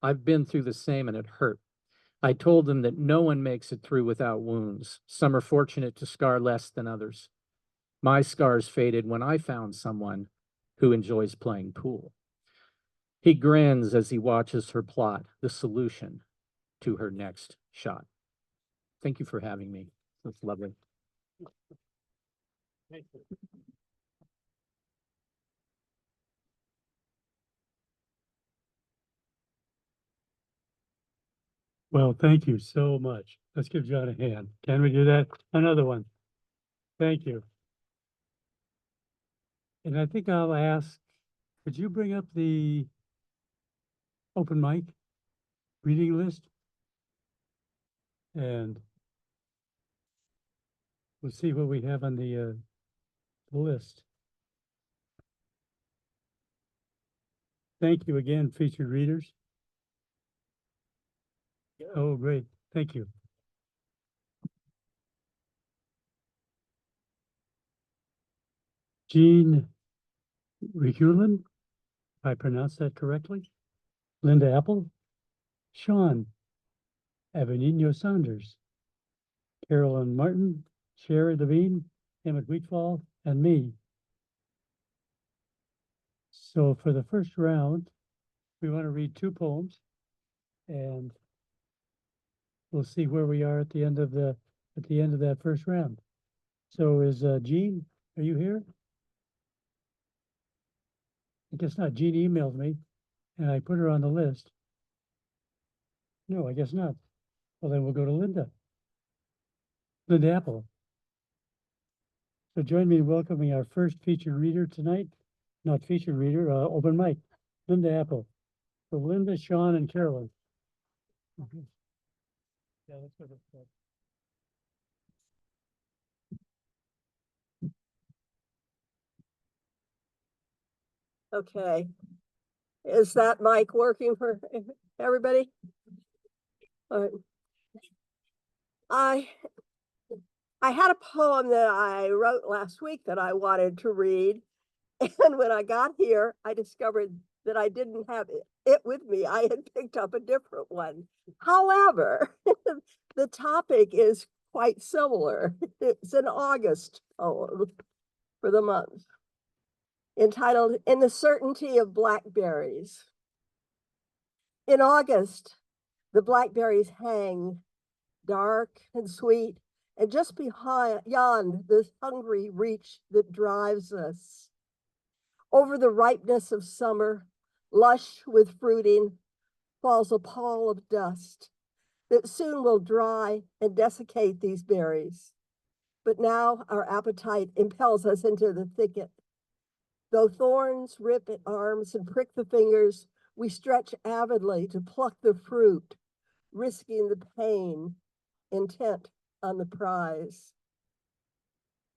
I've been through the same, and it hurt. I told them that no one makes it through without wounds. Some are fortunate to scar less than others. My scars faded when I found someone who enjoys playing pool. He grins as he watches her plot the solution to her next shot. Thank you for having me. That's lovely. Thank you. Well, thank you so much. Let's give John a hand. Can we do that? Another one. Thank you. And I think I'll ask, could you bring up the open mic reading list? And we'll see what we have on the list. Thank you again, featured readers. Oh, great. Thank you. Jean Reculin, if I pronounced that correctly. Linda Apple, Sean Avenino Saunders, Carolyn Martin, Sherry Levine, Emmett Wheatfall, and me. So for the first round, we want to read 2 poems, and we'll see where we are at the end of that first round. So is Jean, are you here? I guess not. Jean emailed me and I put her on the list. No, I guess not. Well, then we'll go to Linda. Linda Apple. So join me in welcoming our first featured reader tonight. Not featured reader, open mic. Linda Apple. So Linda, Sean, and Carolyn. Okay. Yeah, let's go to that. Okay. Is that mic working for everybody? All right. I had a poem that I wrote last week that I wanted to read. And when I got here, I discovered that I didn't have it with me. I had picked up a different one. However, the topic is quite similar. It's an August poem for the month, entitled In the Certainty of Blackberries. In August, the blackberries hang, dark and sweet, and just beyond the hungry reach that drives us. Over the ripeness of summer, lush with fruiting, falls a pall of dust that soon will dry and desiccate these berries. But now our appetite impels us into the thicket. Though thorns rip at arms and prick the fingers, we stretch avidly to pluck the fruit, risking the pain, intent on the prize.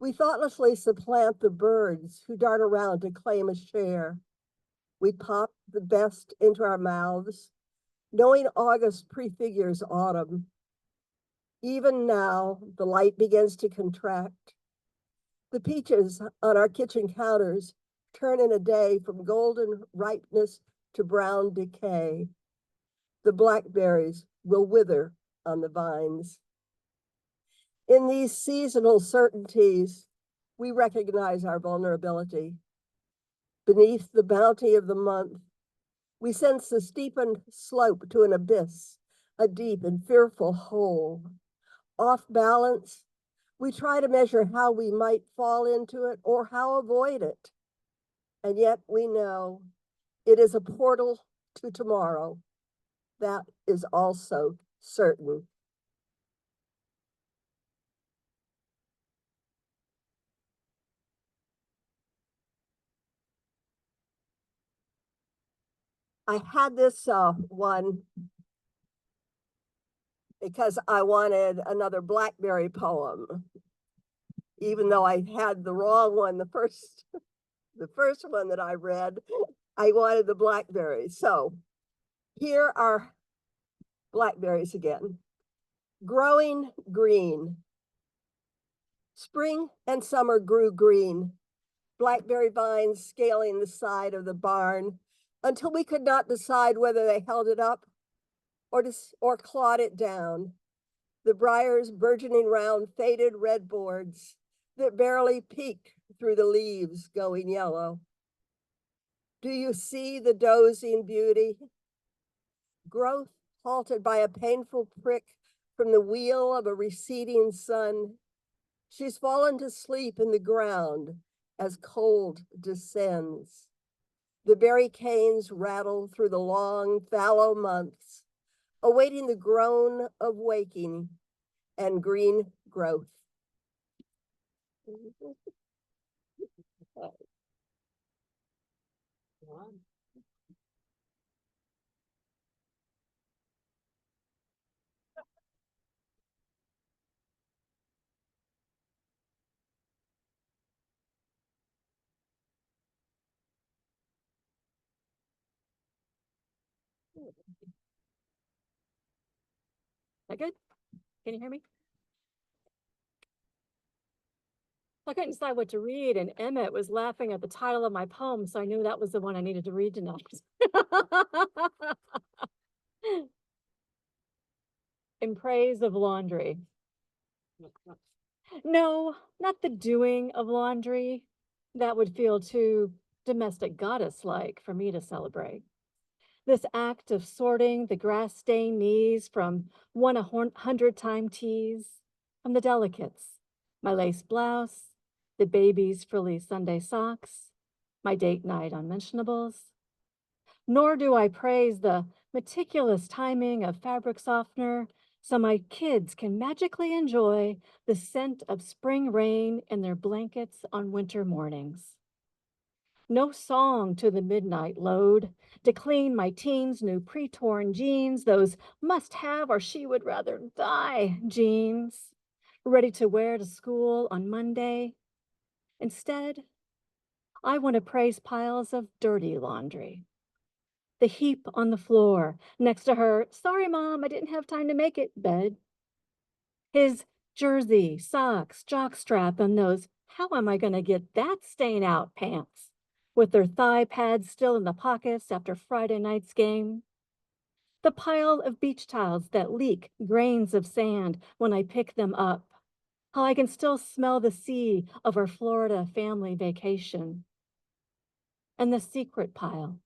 We thoughtlessly supplant the birds who dart around to claim a share. We pop the best into our mouths, knowing August prefigures autumn. Even now, the light begins to contract. The peaches on our kitchen counters turn in a day from golden ripeness to brown decay. The blackberries will wither on the vines. In these seasonal certainties, we recognize our vulnerability. Beneath the bounty of the month, we sense the steepened slope to an abyss, a deep and fearful hole. Off balance, we try to measure how we might fall into it or how avoid it. And yet we know it is a portal to tomorrow. That is also certain. I had this one because I wanted another blackberry poem, even though I had the wrong one the first one that I read. I wanted the blackberries. So here are blackberries again. Growing green. Spring and summer grew green. Blackberry vines scaling the side of the barn until we could not decide whether they held it up or clawed it down. The briars burgeoning round faded red boards that barely peeked through the leaves going yellow. Do you see the dozing beauty? Growth halted by a painful prick from the wheel of a receding sun. She's fallen to sleep in the ground as cold descends. The berry canes rattle through the long, fallow months, awaiting the groan of waking and green growth. That good? Can you hear me? I couldn't decide what to read, and Emmett was laughing at the title of my poem, so I knew that was the one I needed to read tonight. In praise of laundry. No, not the doing of laundry. That would feel too domestic goddess-like for me to celebrate. This act of sorting the grass-stained knees from 100-time tees, from the delicates, my lace blouse, the baby's frilly Sunday socks, my date night unmentionables. Nor do I praise the meticulous timing of fabric softener so my kids can magically enjoy the scent of spring rain in their blankets on winter mornings. No song to the midnight load to clean my teens' new pre-torn jeans, those must-have or she would rather die jeans, ready to wear to school on Monday. Instead, I want to praise piles of dirty laundry. The heap on the floor next to her, sorry, Mom, I didn't have time to make it, bed. His jersey, socks, jockstrap, and those, how am I going to get that stain out pants? With their thigh pads still in the pockets after Friday night's game. The pile of beach towels that leak grains of sand when I pick them up. How I can still smell the sea of our Florida family vacation. And the secret pile.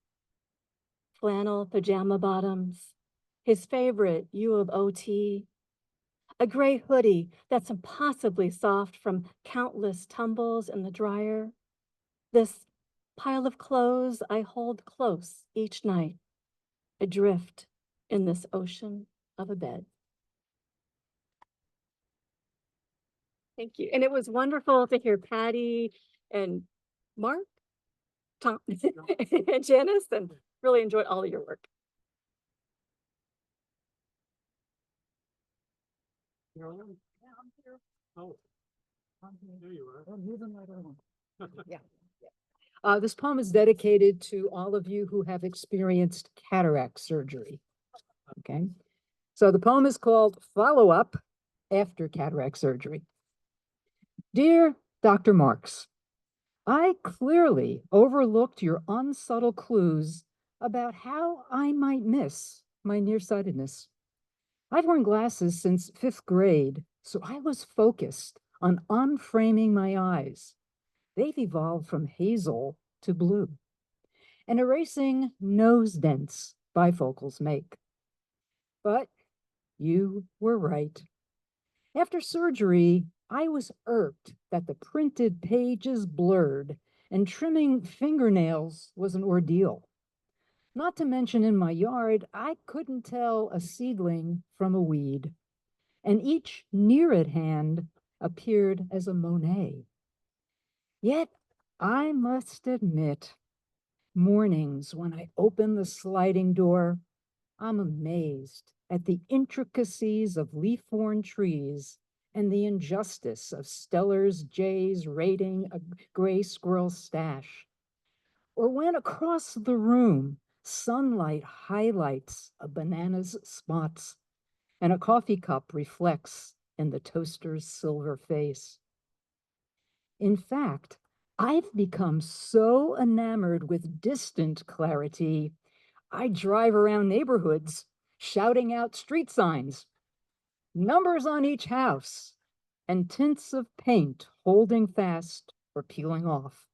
Flannel pajama bottoms, his favorite U of OT, a gray hoodie that's impossibly soft from countless tumbles in the dryer. This pile of clothes I hold close each night, adrift in this ocean of a bed. Thank you. And it was wonderful to hear Patty and Mark, Tom, and Janice, and really enjoyed all of your work. You're on? Yeah, I'm here. Oh. There you are. Oh, moving right along. This poem is dedicated to all of you who have experienced cataract surgery. Okay, so the poem is called Follow Up After Cataract Surgery. Dear Dr. Marks, I clearly overlooked your unsubtle clues about how I might miss my nearsightedness. I've worn glasses since 5th grade, so I was focused on unframing my eyes. They've evolved from hazel to blue and erasing nose dents bifocals make. But you were right. After surgery, I was irked that the printed pages blurred and trimming fingernails was an ordeal. Not to mention in my yard, I couldn't tell a seedling from a weed, and each near at hand appeared as a Monet. Yet, I must admit, mornings when I open the sliding door, I'm amazed at the intricacies of leaf-worn trees and the injustice of Steller's jays raiding a gray squirrel stash. Or when across the room, sunlight highlights a banana's spots and a coffee cup reflects in the toaster's silver face. In fact, I've become so enamored with distant clarity, I drive around neighborhoods shouting out street signs, numbers on each house, and tints of paint holding fast or peeling off.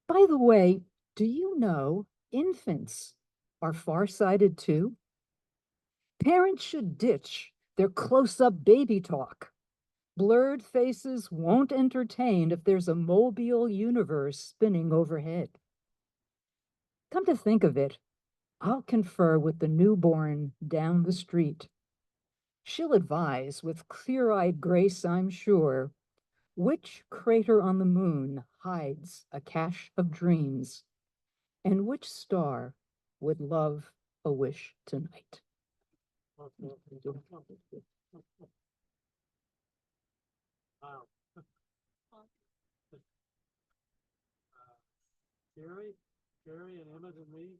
By the way, do you know infants are farsighted too? Parents should ditch their close-up baby talk. Blurred faces won't entertain if there's a mobile universe spinning overhead. Come to think of it, I'll confer with the newborn down the street. She'll advise with clear-eyed grace, I'm sure, which crater on the moon hides a cache of dreams, and which star would love a wish tonight. Wow. Jerry and Emmett and me.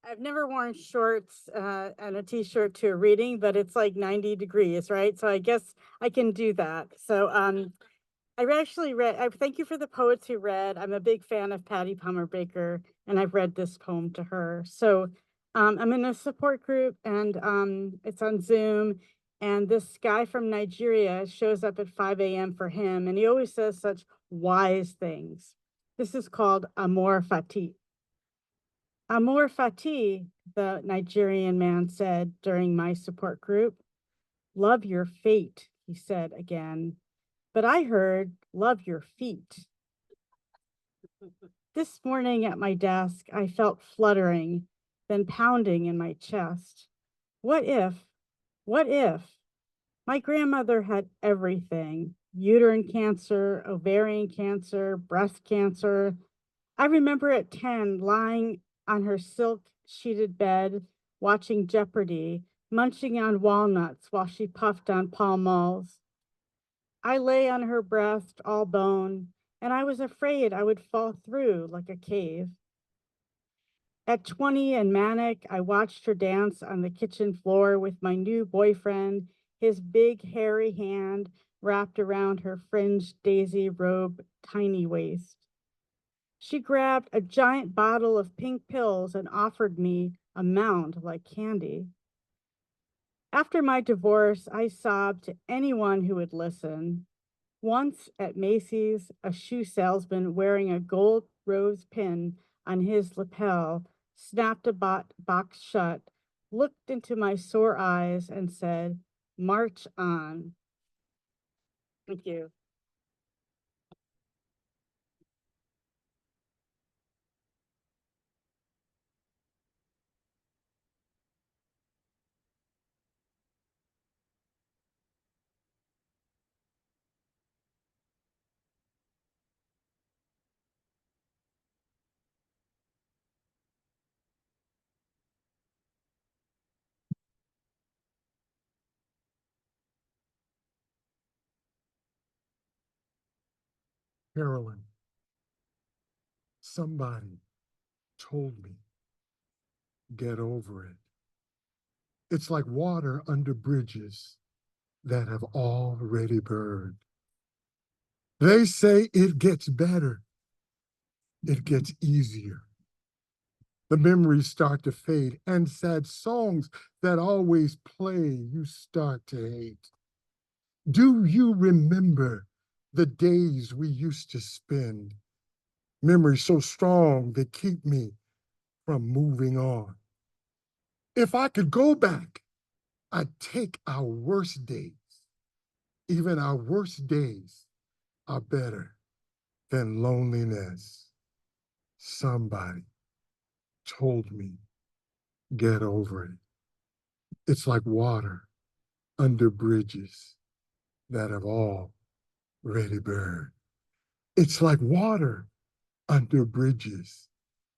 I've never worn shorts and a t-shirt to a reading, but it's like 90 degrees, right? So I guess I can do that. So I actually read, I thank you for the poets who read. I'm a big fan of Patty Palmer Baker, and I've read this poem to her. So I'm in a support group, and it's on Zoom. And this guy from Nigeria shows up at 5 a.m. for him, and he always says such wise things. This is called Amor Fati. Amor Fati, the Nigerian man said during my support group. Love your fate, he said again. But I heard, love your feet. This morning at my desk, I felt fluttering, then pounding in my chest. What if my grandmother had everything, uterine cancer, ovarian cancer, breast cancer. I remember at 10 lying on her silk sheeted bed, watching Jeopardy, munching on walnuts while she puffed on Pall Malls. I lay on her breast, all bone, and I was afraid I would fall through like a cave. At 20 and manic, I watched her dance on the kitchen floor with my new boyfriend, his big hairy hand wrapped around her fringed daisy robe, tiny waist. She grabbed a giant bottle of pink pills and offered me a mound like candy. After my divorce, I sobbed to anyone who would listen. Once at Macy's, a shoe salesman wearing a gold rose pin on his lapel snapped a box shut, looked into my sore eyes, and said, "March on." Thank you. Carolyn, somebody told me get over it. It's like water under bridges that have already burned. They say it gets better. It gets easier. The memories start to fade, and sad songs that always play, you start to hate. Do you remember the days we used to spend? Memories so strong they keep me from moving on. If I could go back, I'd take our worst days. Even our worst days are better than loneliness. Somebody told me, get over it. It's like water under bridges that have already burned. It's like water under bridges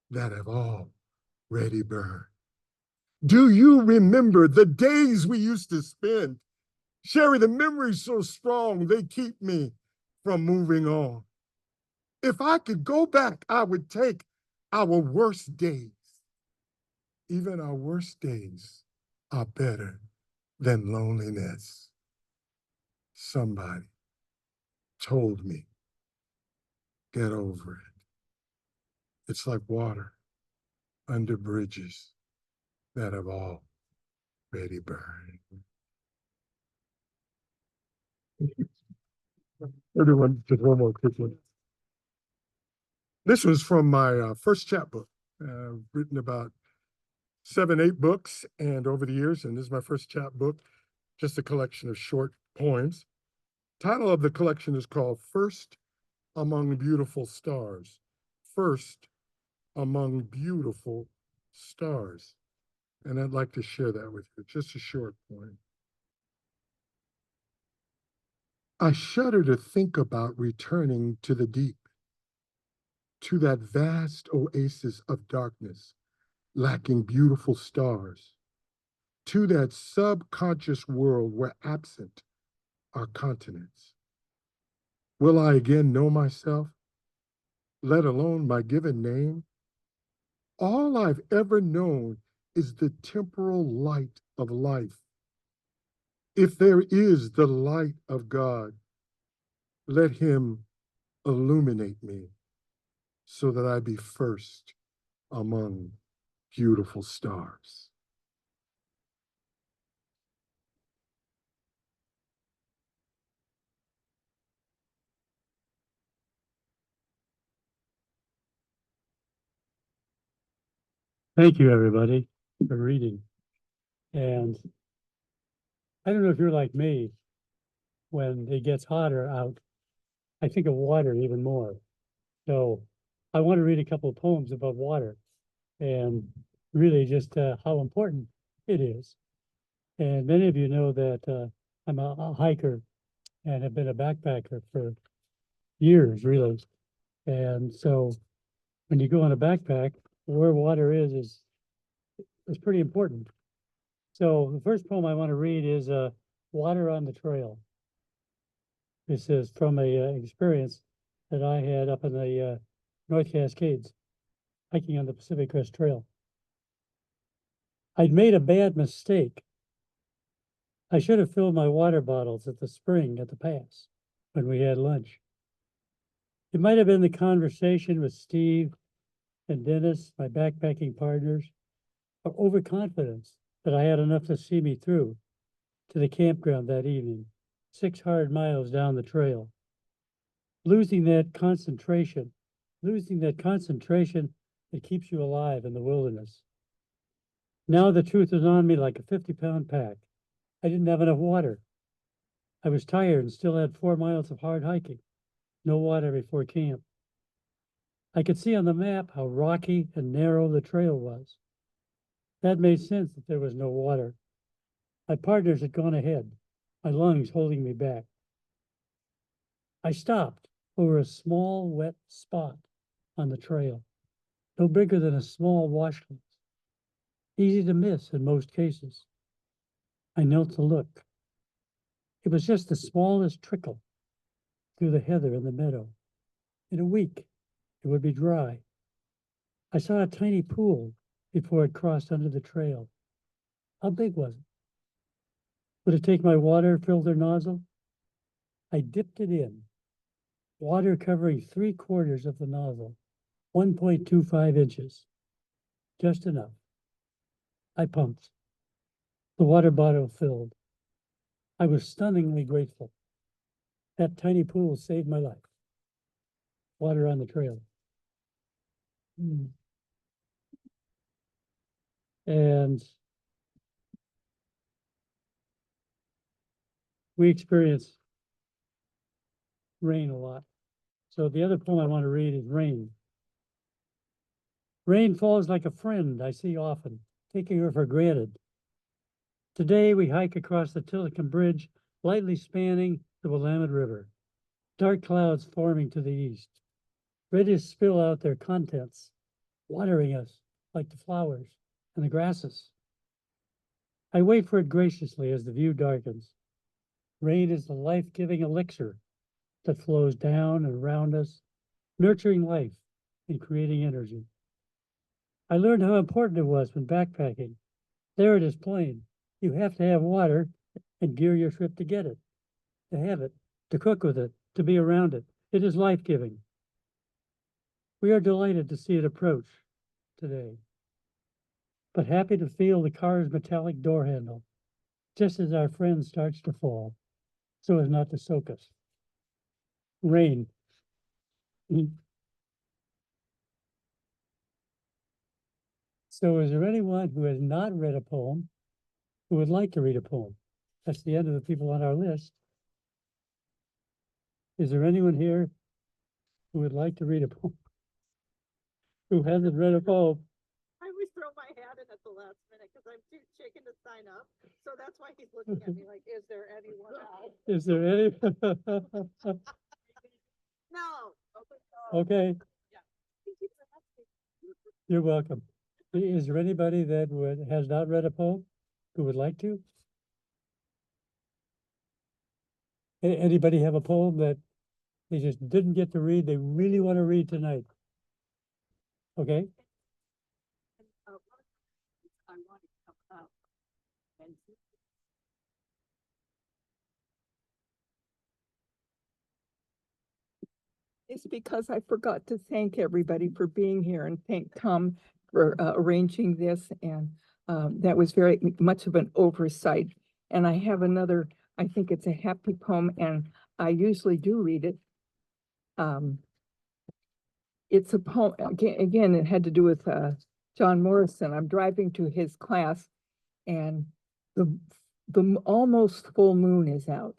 that have already burned. Do you remember the days we used to spend? Sherry, the memories so strong, they keep me from moving on. If I could go back, I would take our worst days. Even our worst days are better than loneliness. Somebody told me, get over it. It's like water under bridges that have already burned. Everyone, just one more quick one. This was from my first chapbook, written about 7, 8 books, and over the years, and this is my first chapbook, just a collection of short poems. Title of the collection is called First Among Beautiful Stars. First Among Beautiful Stars. And I'd like to share that with you, just a short poem. I shudder to think about returning to the deep, to that vast oasis of darkness, lacking beautiful stars, to that subconscious world where absent are continents. Will I again know myself, let alone my given name? All I've ever known is the temporal light of life. If there is the light of God, let him illuminate me so that I be first among beautiful stars. Thank you, everybody, for reading. And I don't know if you're like me, when it gets hotter out, I think of water even more. So I want to read a couple of poems about water and really just how important it is. And many of you know that I'm a hiker and have been a backpacker for years, really. And so when you go on a backpack, where water is pretty important. So the first poem I want to read is Water on the Trail. This is from a experience that I had up in the North Cascades, hiking on the Pacific Crest Trail. I'd made a bad mistake. I should have filled my water bottles at the spring at the pass when we had lunch. It might have been the conversation with Steve and Dennis, my backpacking partners, or overconfidence that I had enough to see me through to the campground that evening, 6 hard miles down the trail. Losing that concentration that keeps you alive in the wilderness. Now the truth was on me like a 50-pound pack. I didn't have enough water. I was tired and still had 4 miles of hard hiking. No water before camp. I could see on the map how rocky and narrow the trail was. That made sense that there was no water. My partners had gone ahead, my lungs holding me back. I stopped over a small wet spot on the trail, no bigger than a small washlet, easy to miss in most cases. I knelt to look. It was just the smallest trickle through the heather in the meadow. In a week, it would be dry. I saw a tiny pool before it crossed under the trail. How big was it? Would it take my water filter nozzle? I dipped it in, water covering 3/4 of the nozzle, 1.25 inches, just enough. I pumped. The water bottle filled. I was stunningly grateful. That tiny pool saved my life. Water on the trail. And we experience rain a lot. So the other poem I want to read is Rain. Rain falls like a friend I see often, taking her for granted. Today we hike across the Tilikum Bridge, lightly spanning the Willamette River. Dark clouds forming to the east, ready to spill out their contents, watering us like the flowers and the grasses. I wait for it graciously as the view darkens. Rain is the life-giving elixir that flows down and around us, nurturing life and creating energy. I learned how important it was when backpacking. There it is plain. You have to have water and gear your trip to get it, to have it, to cook with it, to be around it. It is life-giving. We are delighted to see it approach today, but happy to feel the car's metallic door handle, just as our friend starts to fall, so as not to soak us. Rain. So is there anyone who has not read a poem who would like to read a poem? That's the end of the people on our list. Is there anyone here who would like to read a poem? Who hasn't read a poem? I always throw my hat in at the last minute because I'm too chicken to sign up. So that's why he's looking at me like, is there anyone else? Is there any? No. Okay, Thank you for asking. you're welcome. Is there anybody that has not read a poem who would like to? Anybody have a poem that they just didn't get to read, they really want to read tonight? Okay, I want to come up and it's because I forgot to thank everybody for being here and thank Tom for arranging this. And that was very much of an oversight. And I have another, I think it's a happy poem, and I usually do read it. It's a poem, again, it had to do with John Morrison. I'm driving to his class, and the almost full moon is out,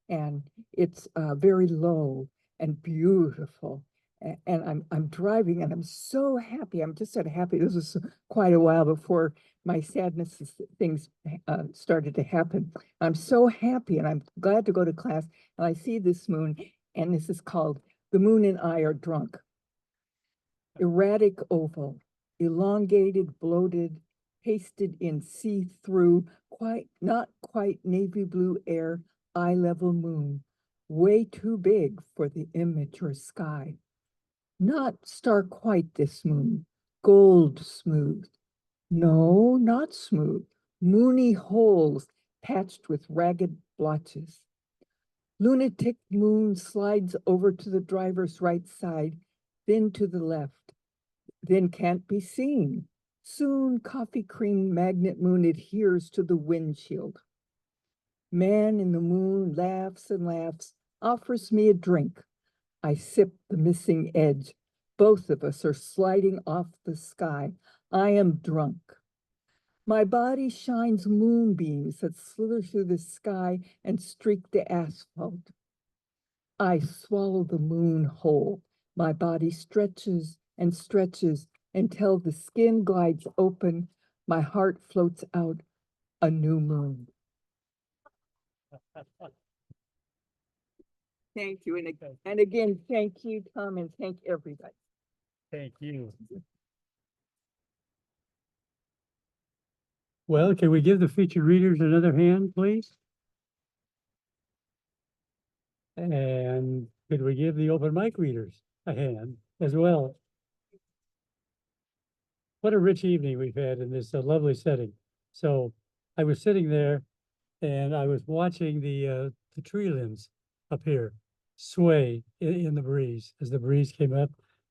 and it's very low and beautiful. And I'm driving, and I'm so happy. I'm just so happy. This was quite a while before my sadness things started to happen. I'm so happy, and I'm glad to go to class. And I see this moon, and this is called "The Moon and I Are Drunk." Erratic oval, elongated, bloated, pasted in see-through, not quite navy blue air, eye-level moon, way too big for the immature sky. Not star white this moon, gold smooth. No, not smooth, moony holes patched with ragged blotches. Lunatic moon slides over to the driver's right side, then to the left, then can't be seen. Soon coffee cream magnet moon adheres to the windshield. Man in the moon laughs and laughs, offers me a drink. I sip the missing edge. Both of us are sliding off the sky. I am drunk. My body shines moonbeams that slither through the sky and streak the asphalt. I swallow the moon whole. My body stretches and stretches until the skin glides open. My heart floats out a new moon. Thank you. And again, thank you, Tom, and thank everybody. thank you. Well, can we give the featured readers another hand, please? And could we give the open mic readers a hand as well? what a rich evening we've had in this lovely setting. So I was sitting there and I was watching the tree limbs up here sway in the breeze as the breeze came up.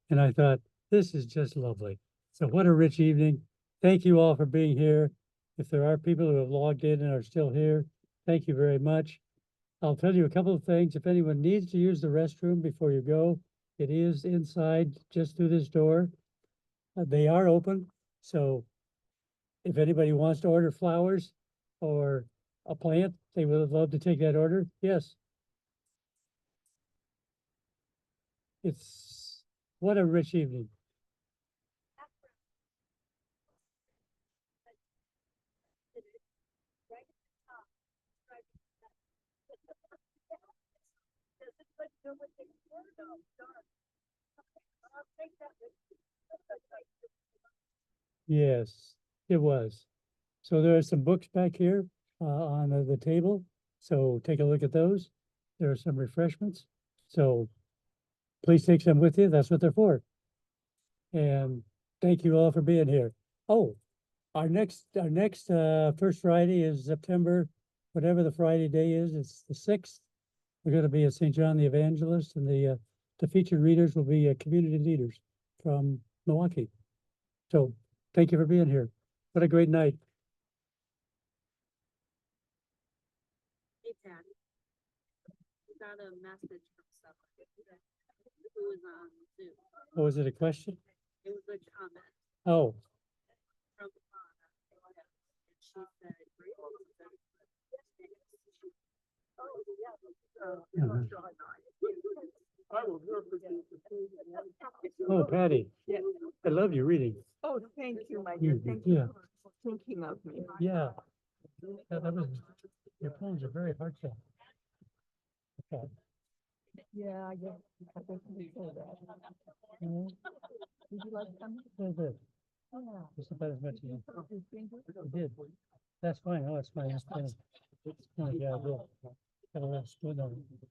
And I thought, this is just lovely. So what a rich evening. Thank you all for being here. If there are people who have logged in and are still here, thank you very much. I'll tell you a couple of things. If anyone needs to use the restroom before you go, it is inside just through this door. They are open, so if anybody wants to order flowers or a plant, they would love to take that order. Yes. It's, what a rich evening. Yes, it was. So there are some books back here on the table. So take a look at those. There are some refreshments. So please take some with you. That's what they're for. And thank you all for being here. Oh, our next First Friday is September, whatever the Friday day is, it's the 6th. We're going to be at St. John the Evangelist, and the featured readers will be community leaders from Milwaukee. So thank you for being here. What a great night. Hey, Patty. We got a message from someone who was on Zoom. Oh, is it a question? It was a comment Oh, from Anna. And she said, oh, Patty, I love your reading. Oh, thank you, my dear. You- Thank yeah. you for thinking of me. Yeah. That was, your poems are very heartfelt. Okay. Yeah, I guess I definitely say that. Mhm. Would you like some? A little bit, Yeah. just about as much as you You think it- I did. That's fine. Oh, it's fine. It's fine. Yeah, I will. Got a little spoon on it.